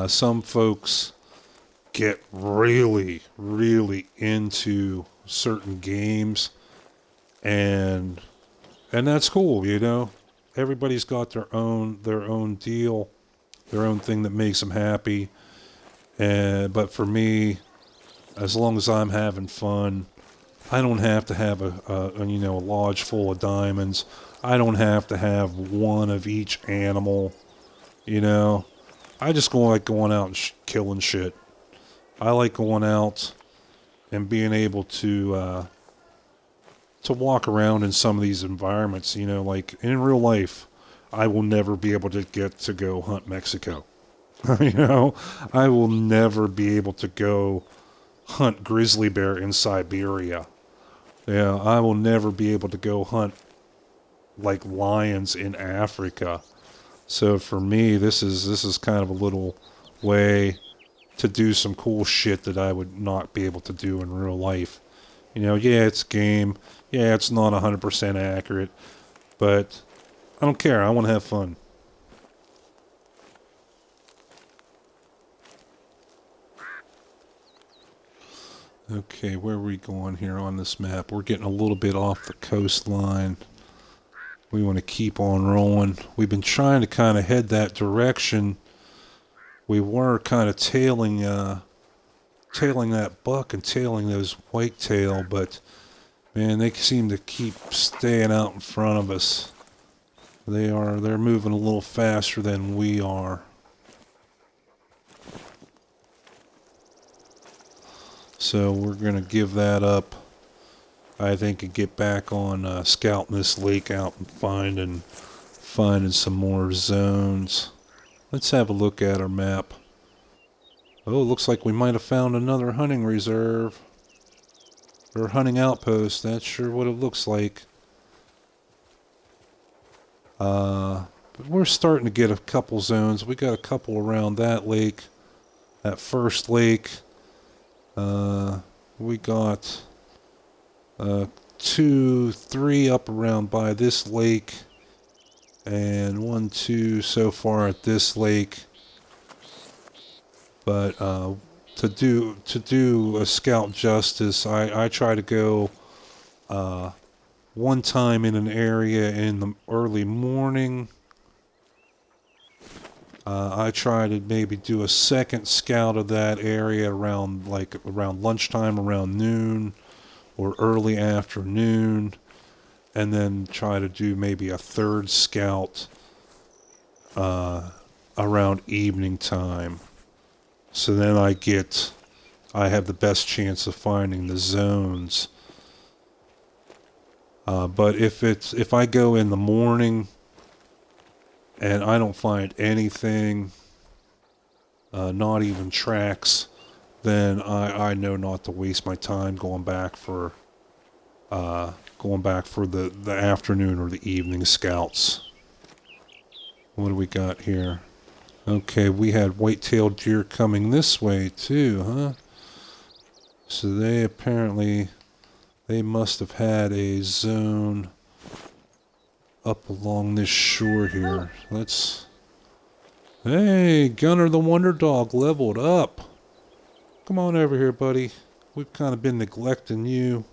Some folks get really, really into certain games, and that's cool, you know. Everybody's got their own deal, their own thing that makes them happy. But for me, as long as I'm having fun, I don't have to have a lodge full of diamonds. I don't have to have one of each animal, you know. I just like going out and killing shit. I like going out and being able to walk around in some of these environments, you know, like in real life, I will never be able to get to go hunt Mexico. You know, I will never be able to go hunt grizzly bear in Siberia. Yeah, I will never be able to go hunt like lions in Africa. So for me, this is kind of a little way to do some cool shit that I would not be able to do in real life. You know, yeah, it's a game. Yeah, it's not 100% accurate, but I don't care. I want to have fun. Okay, where are we going here on this map? We're getting a little bit off the coastline. We want to keep on rolling. We've been trying to kind of head that direction. We were kind of tailing that buck and tailing those whitetail, but man, they seem to keep staying out in front of us. They're moving a little faster than we are. So we're going to give that up, I think, and get back on scouting this lake out and finding some more zones. Let's have a look at our map. Oh, looks like we might have found another hunting reserve. Or hunting outpost. That's sure what it looks like. But we're starting to get a couple zones. We got a couple around that lake. That first lake. We got 2, 3 up around by this lake, and 1, 2 so far at this lake. But to do a scout justice, I try to go one time in an area in the early morning. I try to maybe do a second scout of that area around lunchtime, around noon or early afternoon, and then try to do maybe a third scout around evening time. So then I have the best chance of finding the zones. But if I go in the morning and I don't find anything, not even tracks, then I know not to waste my time going back for the afternoon or the evening scouts. What do we got here? Okay, we had white-tailed deer coming this way too, huh? So they must have had a zone up along this shore here. Hey, Gunner the Wonder Dog leveled up. Come on over here, buddy. We've kind of been neglecting you.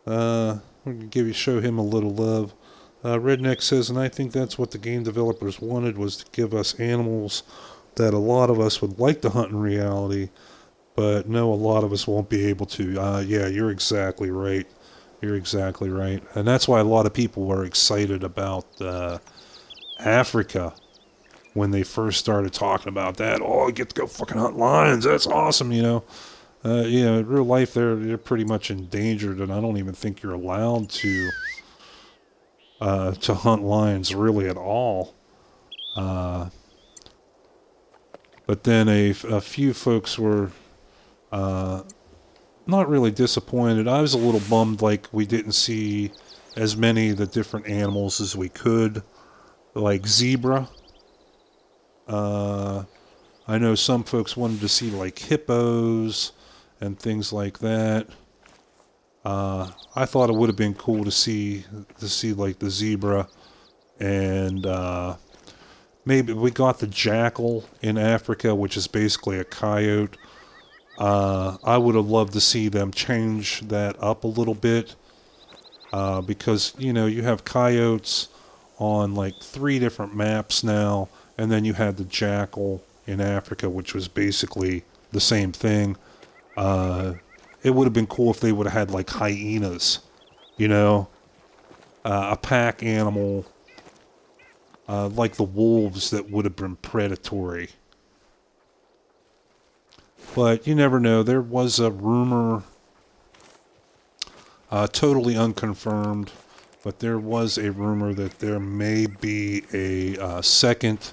We're gonna show him a little love. Redneck says, and I think that's what the game developers wanted, was to give us animals that a lot of us would like to hunt in reality, but no, a lot of us won't be able to. Yeah, you're exactly right. You're exactly right. And that's why a lot of people were excited about Africa when they first started talking about that. Oh, I get to go fucking hunt lions. That's awesome, you know. In real life, they're pretty much endangered, and I don't even think you're allowed to hunt lions really at all. But then a few folks were not really disappointed. I was a little bummed, like we didn't see as many of the different animals as we could, like zebra. I know some folks wanted to see like hippos and things like that. I thought it would have been cool to see like the zebra, and maybe we got the jackal in Africa, which is basically a coyote. I would have loved to see them change that up a little bit, because you have coyotes on like 3 different maps now, and then you had the jackal in Africa, which was basically the same thing. It would have been cool if they would have had like hyenas, a pack animal, like the wolves that would have been predatory. But you never know. There was a rumor, totally unconfirmed, but there was a rumor that there may be a second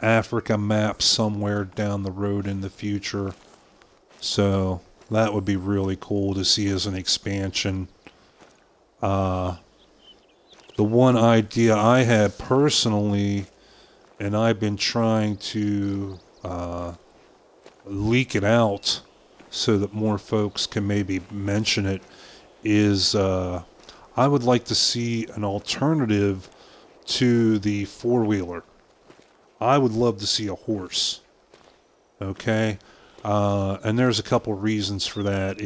Africa map somewhere down the road in the future. So that would be really cool to see as an expansion. The one idea I had personally, and I've been trying to leak it out so that more folks can maybe mention it, is I would like to see an alternative to the 4-wheeler. I would love to see a horse. Okay? And there's a couple reasons for that.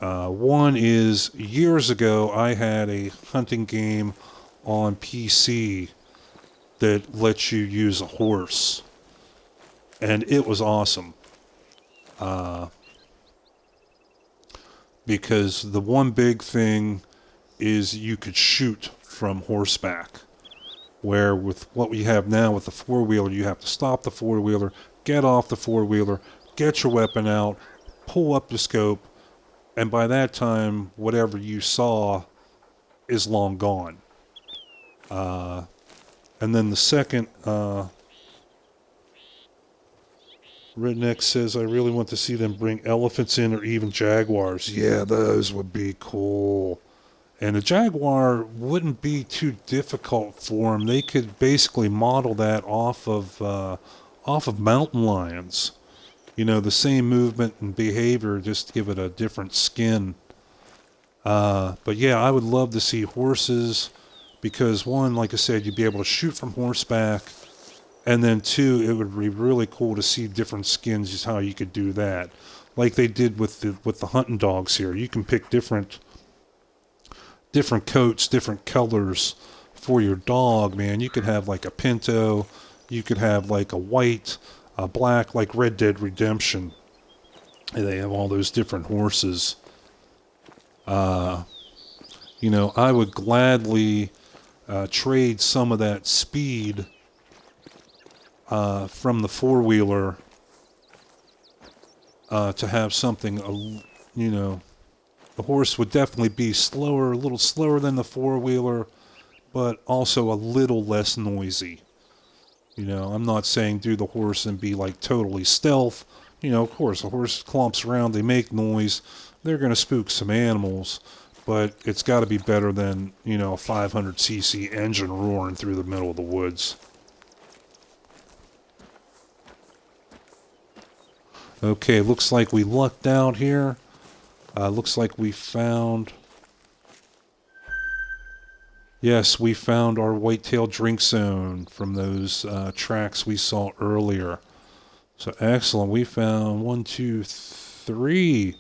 One is, years ago I had a hunting game on PC that lets you use a horse, and it was awesome. Because the one big thing is you could shoot from horseback, where with what we have now with the 4-wheeler, you have to stop the 4-wheeler, get off the 4-wheeler, get your weapon out, pull up the scope, and by that time, whatever you saw is long gone. And then the second, Redneck says, I really want to see them bring elephants in, or even jaguars. Yeah, those would be cool. And a jaguar wouldn't be too difficult for them. They could basically model that off of mountain lions. The same movement and behavior, just give it a different skin. But yeah, I would love to see horses, because one, like I said, you'd be able to shoot from horseback, and then 2, it would be really cool to see different skins, just how you could do that, like they did with the hunting dogs here. You can pick different coats, different colors for your dog, man. You could have like a pinto, you could have like a white, a black, like Red Dead Redemption. And they have all those different horses. I would gladly trade some of that speed from the 4-wheeler to have something, the horse would definitely be slower, a little slower than the 4-wheeler, but also a little less noisy. I'm not saying do the horse and be like totally stealth. Of course, a horse clumps around, they make noise, they're going to spook some animals, but it's got to be better than, a 500cc engine roaring through the middle of the woods. Okay, looks like we lucked out here. Looks like we found... Yes, we found our whitetail drink zone from those tracks we saw earlier. So excellent. We found 1, 2, 3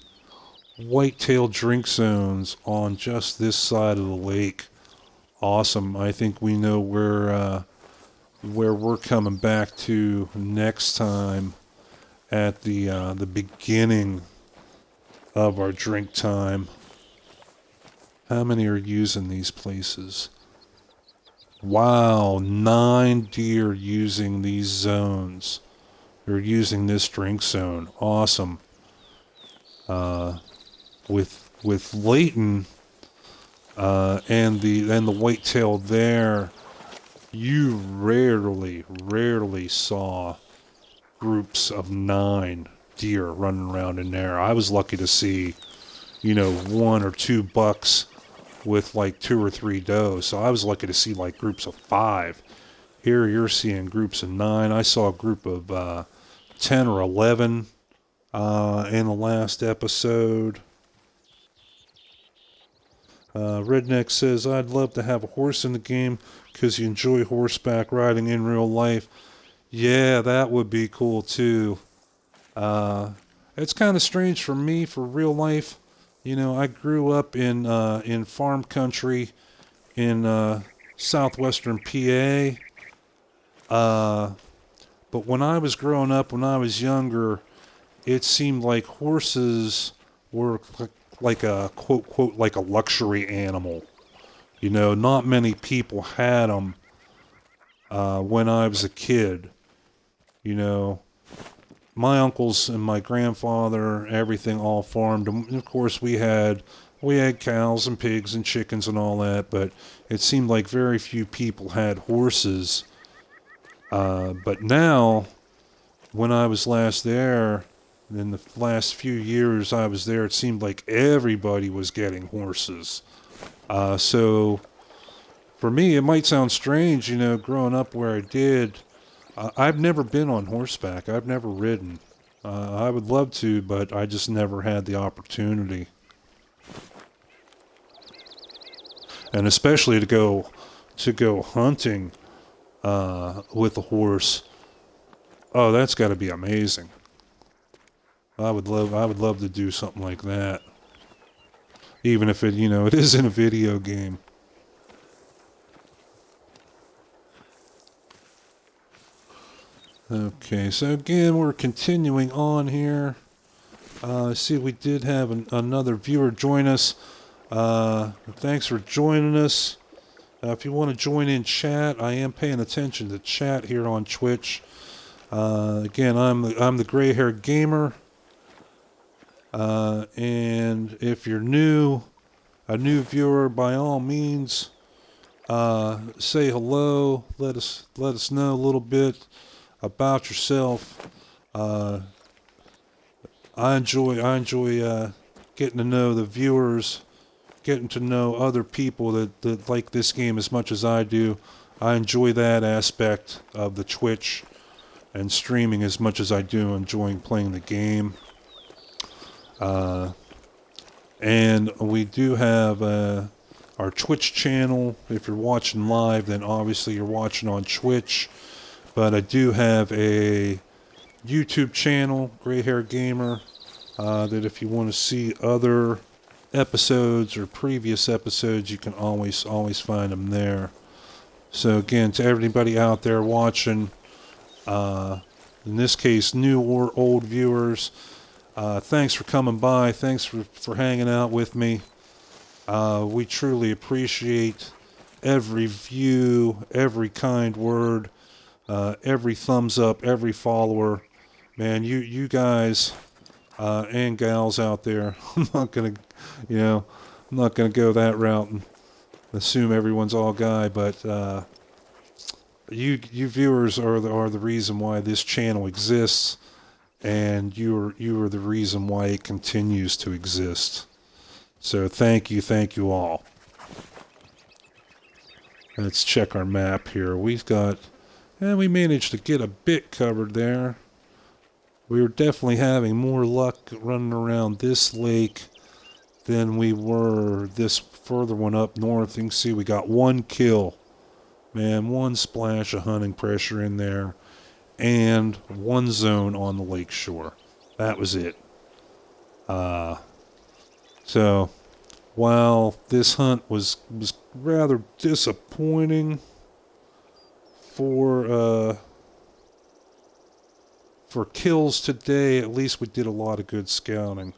whitetail drink zones on just this side of the lake. Awesome. I think we know where we're coming back to next time at the beginning of our drink time. How many are using these places? Wow, 9 deer using these zones. They're using this drink zone. Awesome. With Layton and the whitetail there, you rarely saw groups of 9 deer running around in there. I was lucky to see, 1 or 2 bucks with like 2 or 3 does. So I was lucky to see like groups of 5. Here you're seeing groups of 9. I saw a group of 10 or 11 in the last episode. Redneck says, I'd love to have a horse in the game because you enjoy horseback riding in real life. Yeah, that would be cool too. It's kind of strange for me for real life. I grew up in farm country in southwestern PA. But when I was growing up, when I was younger, it seemed like horses were like a quote like a luxury animal. Not many people had them when I was a kid. My uncles and my grandfather, everything all farmed. And of course, we had cows and pigs and chickens and all that, but it seemed like very few people had horses. But now, when I was last there, in the last few years I was there, it seemed like everybody was getting horses. So, for me, it might sound strange, growing up where I did. I've never been on horseback. I've never ridden. I would love to, but I just never had the opportunity. And especially to go hunting with a horse. Oh, that's got to be amazing. I would love to do something like that. Even if it is in a video game. Okay, so again, we're continuing on here. See, we did have another viewer join us. Thanks for joining us. If you want to join in chat, I am paying attention to chat here on Twitch. Again, I'm the gray-haired gamer. And if you're a new viewer, by all means, say hello. Let us know a little bit about yourself. I enjoy getting to know the viewers, getting to know other people that like this game as much as I do. I enjoy that aspect of the Twitch and streaming as much as I do enjoying playing the game. And we do have our Twitch channel. If you're watching live, then obviously you're watching on Twitch. But I do have a YouTube channel, Gray Hair Gamer, that if you want to see other episodes or previous episodes, you can always find them there. So again, to everybody out there watching, in this case, new or old viewers, thanks for coming by. Thanks for hanging out with me. We truly appreciate every view, every kind word, every thumbs up, every follower. Man, you guys and gals out there, I'm not gonna go that route and assume everyone's all guy, but you viewers are the reason why this channel exists, and you are the reason why it continues to exist. So thank you all. Let's check our map here. We managed to get a bit covered there. We were definitely having more luck running around this lake than we were this further one up north. You can see we got 1 kill. Man, 1 splash of hunting pressure in there, and 1 zone on the lake shore. That was it. So, while this hunt was rather disappointing for kills today, at least we did a lot of good scouting.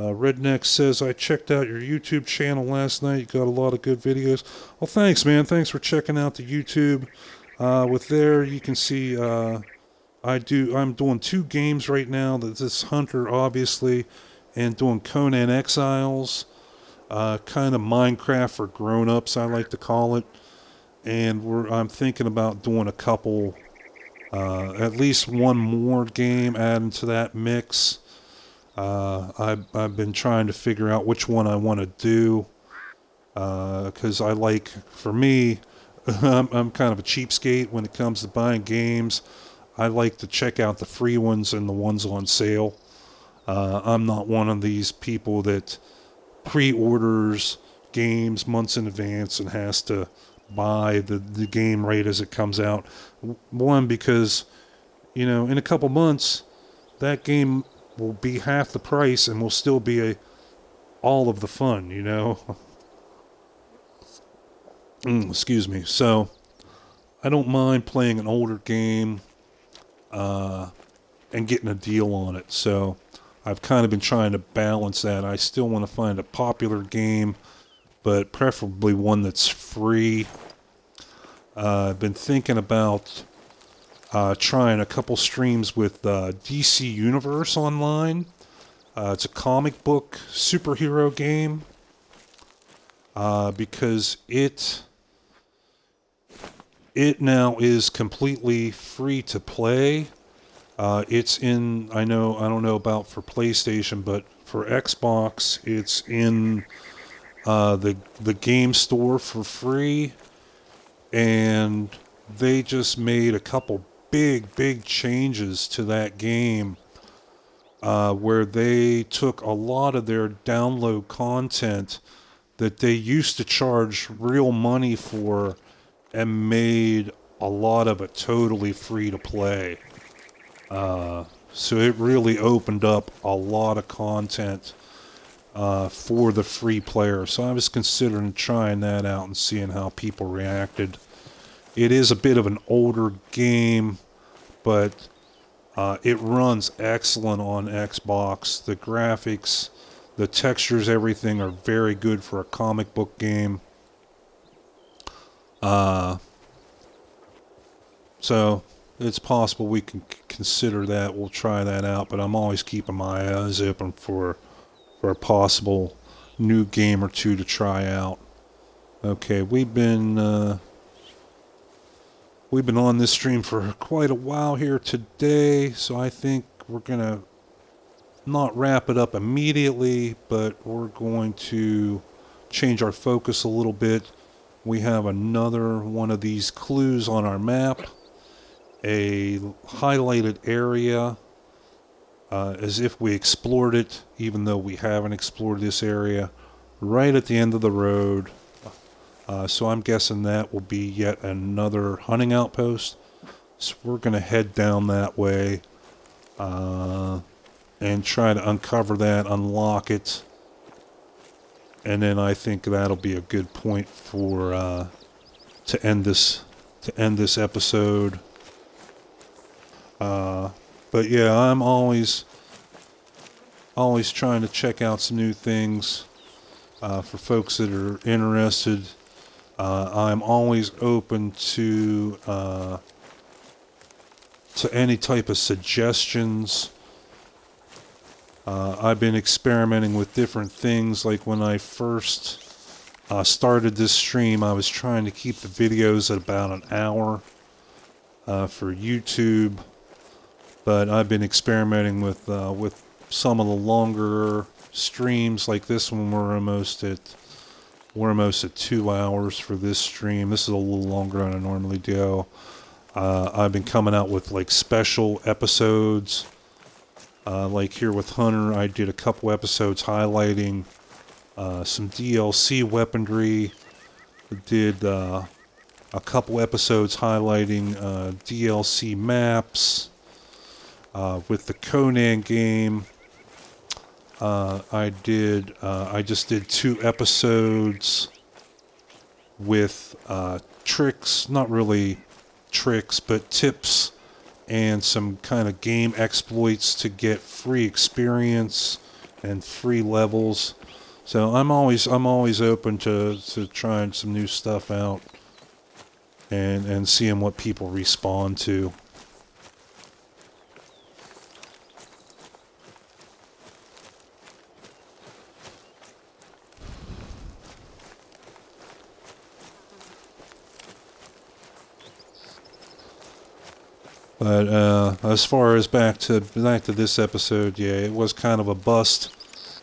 Redneck says, I checked out your YouTube channel last night. You got a lot of good videos. Well, thanks, man. Thanks for checking out the YouTube. With there, you can see I'm doing 2 games right now. This Hunter, obviously, and doing Conan Exiles. Kind of Minecraft for grown-ups, I like to call it. And I'm thinking about doing a couple, at least one more game adding to that mix. I've been trying to figure out which one I want to do, because for me, I'm kind of a cheapskate when it comes to buying games. I like to check out the free ones and the ones on sale. I'm not one of these people that pre-orders games months in advance and has to buy the game right as it comes out. One, because, in a couple months, that game will be half the price and will still be all of the fun, Excuse me. So, I don't mind playing an older game and getting a deal on it. So, I've kind of been trying to balance that. I still want to find a popular game, but preferably one that's free. I've been thinking about trying a couple streams with DC Universe Online. It's a comic book superhero game, because it now is completely free to play. It's in, I don't know about for PlayStation, but for Xbox, it's in the game store for free. And they just made a couple big changes to that game, where they took a lot of their download content that they used to charge real money for and made a lot of it totally free to play. So it really opened up a lot of content for the free player. So I was considering trying that out and seeing how people reacted. It is a bit of an older game, but it runs excellent on Xbox. The graphics, the textures, everything are very good for a comic book game. So it's possible we can consider that. We'll try that out, but I'm always keeping my eyes open for a possible new game or two to try out. Okay, we've been on this stream for quite a while here today, so I think we're gonna not wrap it up immediately, but we're going to change our focus a little bit. We have another one of these clues on our map, a highlighted area, as if we explored it, even though we haven't explored this area, right at the end of the road. So I'm guessing that will be yet another hunting outpost. So we're going to head down that way and try to uncover that, unlock it. And then I think that'll be a good point for to end this episode. But yeah, I'm always trying to check out some new things for folks that are interested. I'm always open to any type of suggestions. I've been experimenting with different things. Like when I first started this stream, I was trying to keep the videos at about an hour for YouTube. But I've been experimenting with some of the longer streams, like this one. We're almost at 2 hours for this stream. This is a little longer than I normally do. I've been coming out with like special episodes. Like here with Hunter, I did a couple episodes highlighting some DLC weaponry. I did a couple episodes highlighting DLC maps. With the Conan game, I just did 2 episodes with tricks, not really tricks, but tips and some kind of game exploits to get free experience and 3 levels. So I'm always open to trying some new stuff out and seeing what people respond to. But as far as back to this episode, yeah, it was kind of a bust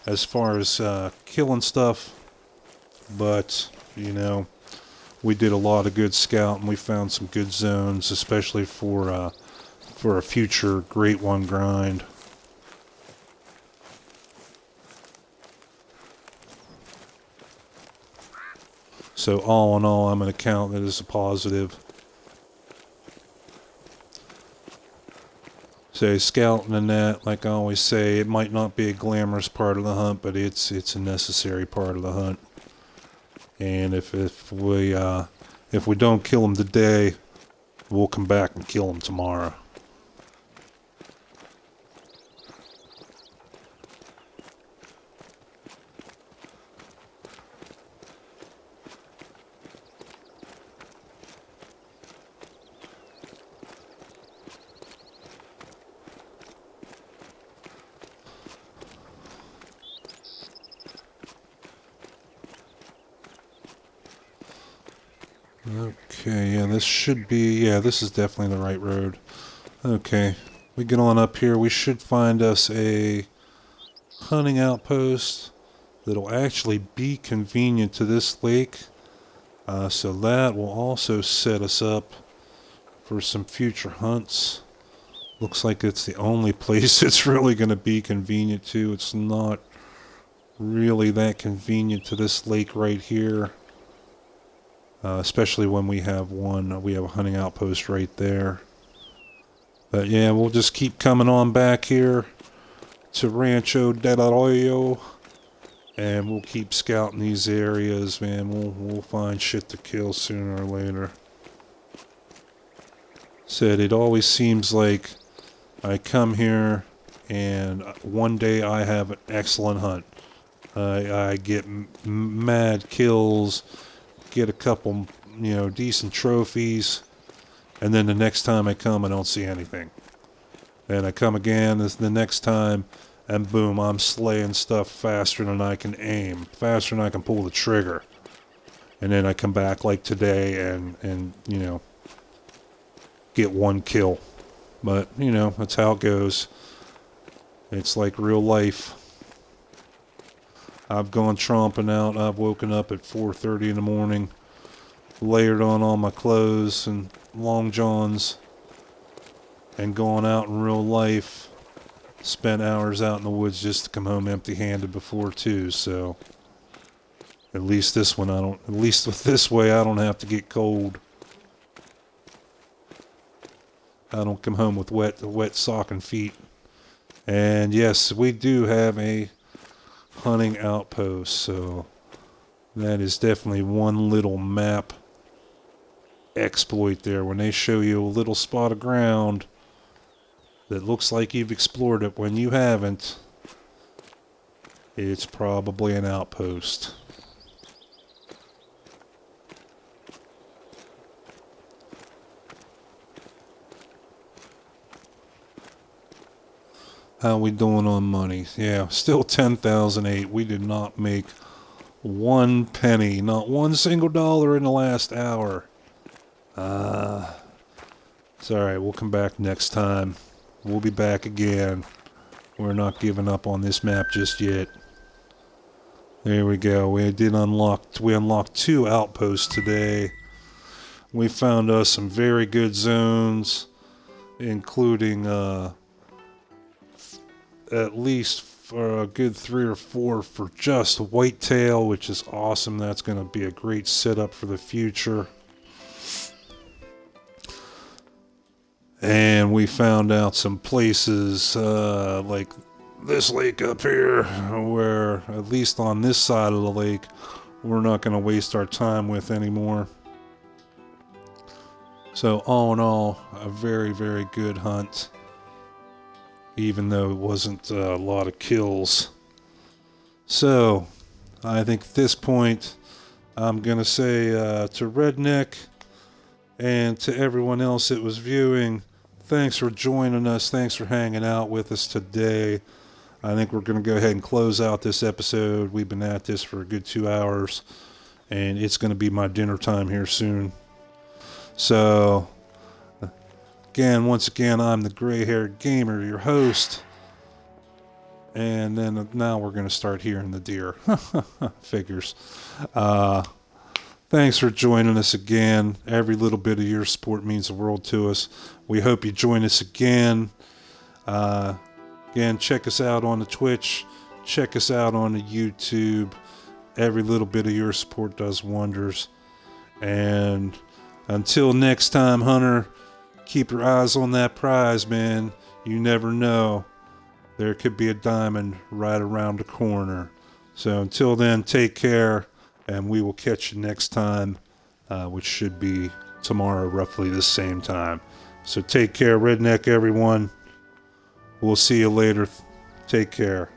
as far as killing stuff. But you know, we did a lot of good scouting. We found some good zones, especially for a future Great One grind. So all in all, I'm going to count that as a positive. So scouting and that, like I always say, it might not be a glamorous part of the hunt, but it's a necessary part of the hunt. And if we don't kill them today, we'll come back and kill them tomorrow. Okay, yeah, this is definitely the right road. Okay, we get on up here, we should find us a hunting outpost that'll actually be convenient to this lake. So that will also set us up for some future hunts. Looks like it's the only place it's really going to be convenient to. It's not really that convenient to this lake right here. Especially when we have a hunting outpost right there. But yeah, we'll just keep coming on back here to Rancho del Arroyo, and we'll keep scouting these areas, man. We'll find shit to kill sooner or later. Said it always seems like I come here and one day I have an excellent hunt. I get mad kills, get a couple, decent trophies, and then the next time I come, I don't see anything. And I come again the next time, and boom, I'm slaying stuff faster than I can aim, faster than I can pull the trigger. And then I come back like today and get one kill. But, that's how it goes. It's like real life. I've gone tromping out. I've woken up at 4:30 in the morning, layered on all my clothes and long johns, and gone out in real life. Spent hours out in the woods just to come home empty-handed before too. So at least with this way, I don't have to get cold. I don't come home with wet sock and feet. And yes, we do have a hunting outpost, so that is definitely one little map exploit there. When they show you a little spot of ground that looks like you've explored it when you haven't, it's probably an outpost. How we doing on money? Yeah, still 10,008. We did not make one penny, not one single dollar in the last hour. It's alright, we'll come back next time. We'll be back again. We're not giving up on this map just yet. There we go. We unlocked 2 outposts today. We found us some very good zones, including at least for a good 3 or 4 for just whitetail, which is awesome. That's going to be a great setup for the future. And we found out some places like this lake up here, where at least on this side of the lake, we're not going to waste our time with anymore. So all in all, a very, very good hunt. Even though it wasn't a lot of kills. So, I think at this point, I'm going to say to Redneck and to everyone else that was viewing, thanks for joining us. Thanks for hanging out with us today. I think we're going to go ahead and close out this episode. We've been at this for a good 2 hours, and it's going to be my dinner time here soon. So, once again, I'm the Gray-Haired Gamer, your host. And then now we're going to start hearing the deer. Figures. Thanks for joining us again. Every little bit of your support means the world to us. We hope you join us again. Again, check us out on the Twitch. Check us out on the YouTube. Every little bit of your support does wonders. And until next time, Hunter, keep your eyes on that prize, man. You never know. There could be a diamond right around the corner. So until then, take care, and we will catch you next time, which should be tomorrow, roughly the same time. So take care, Redneck, everyone. We'll see you later. Take care.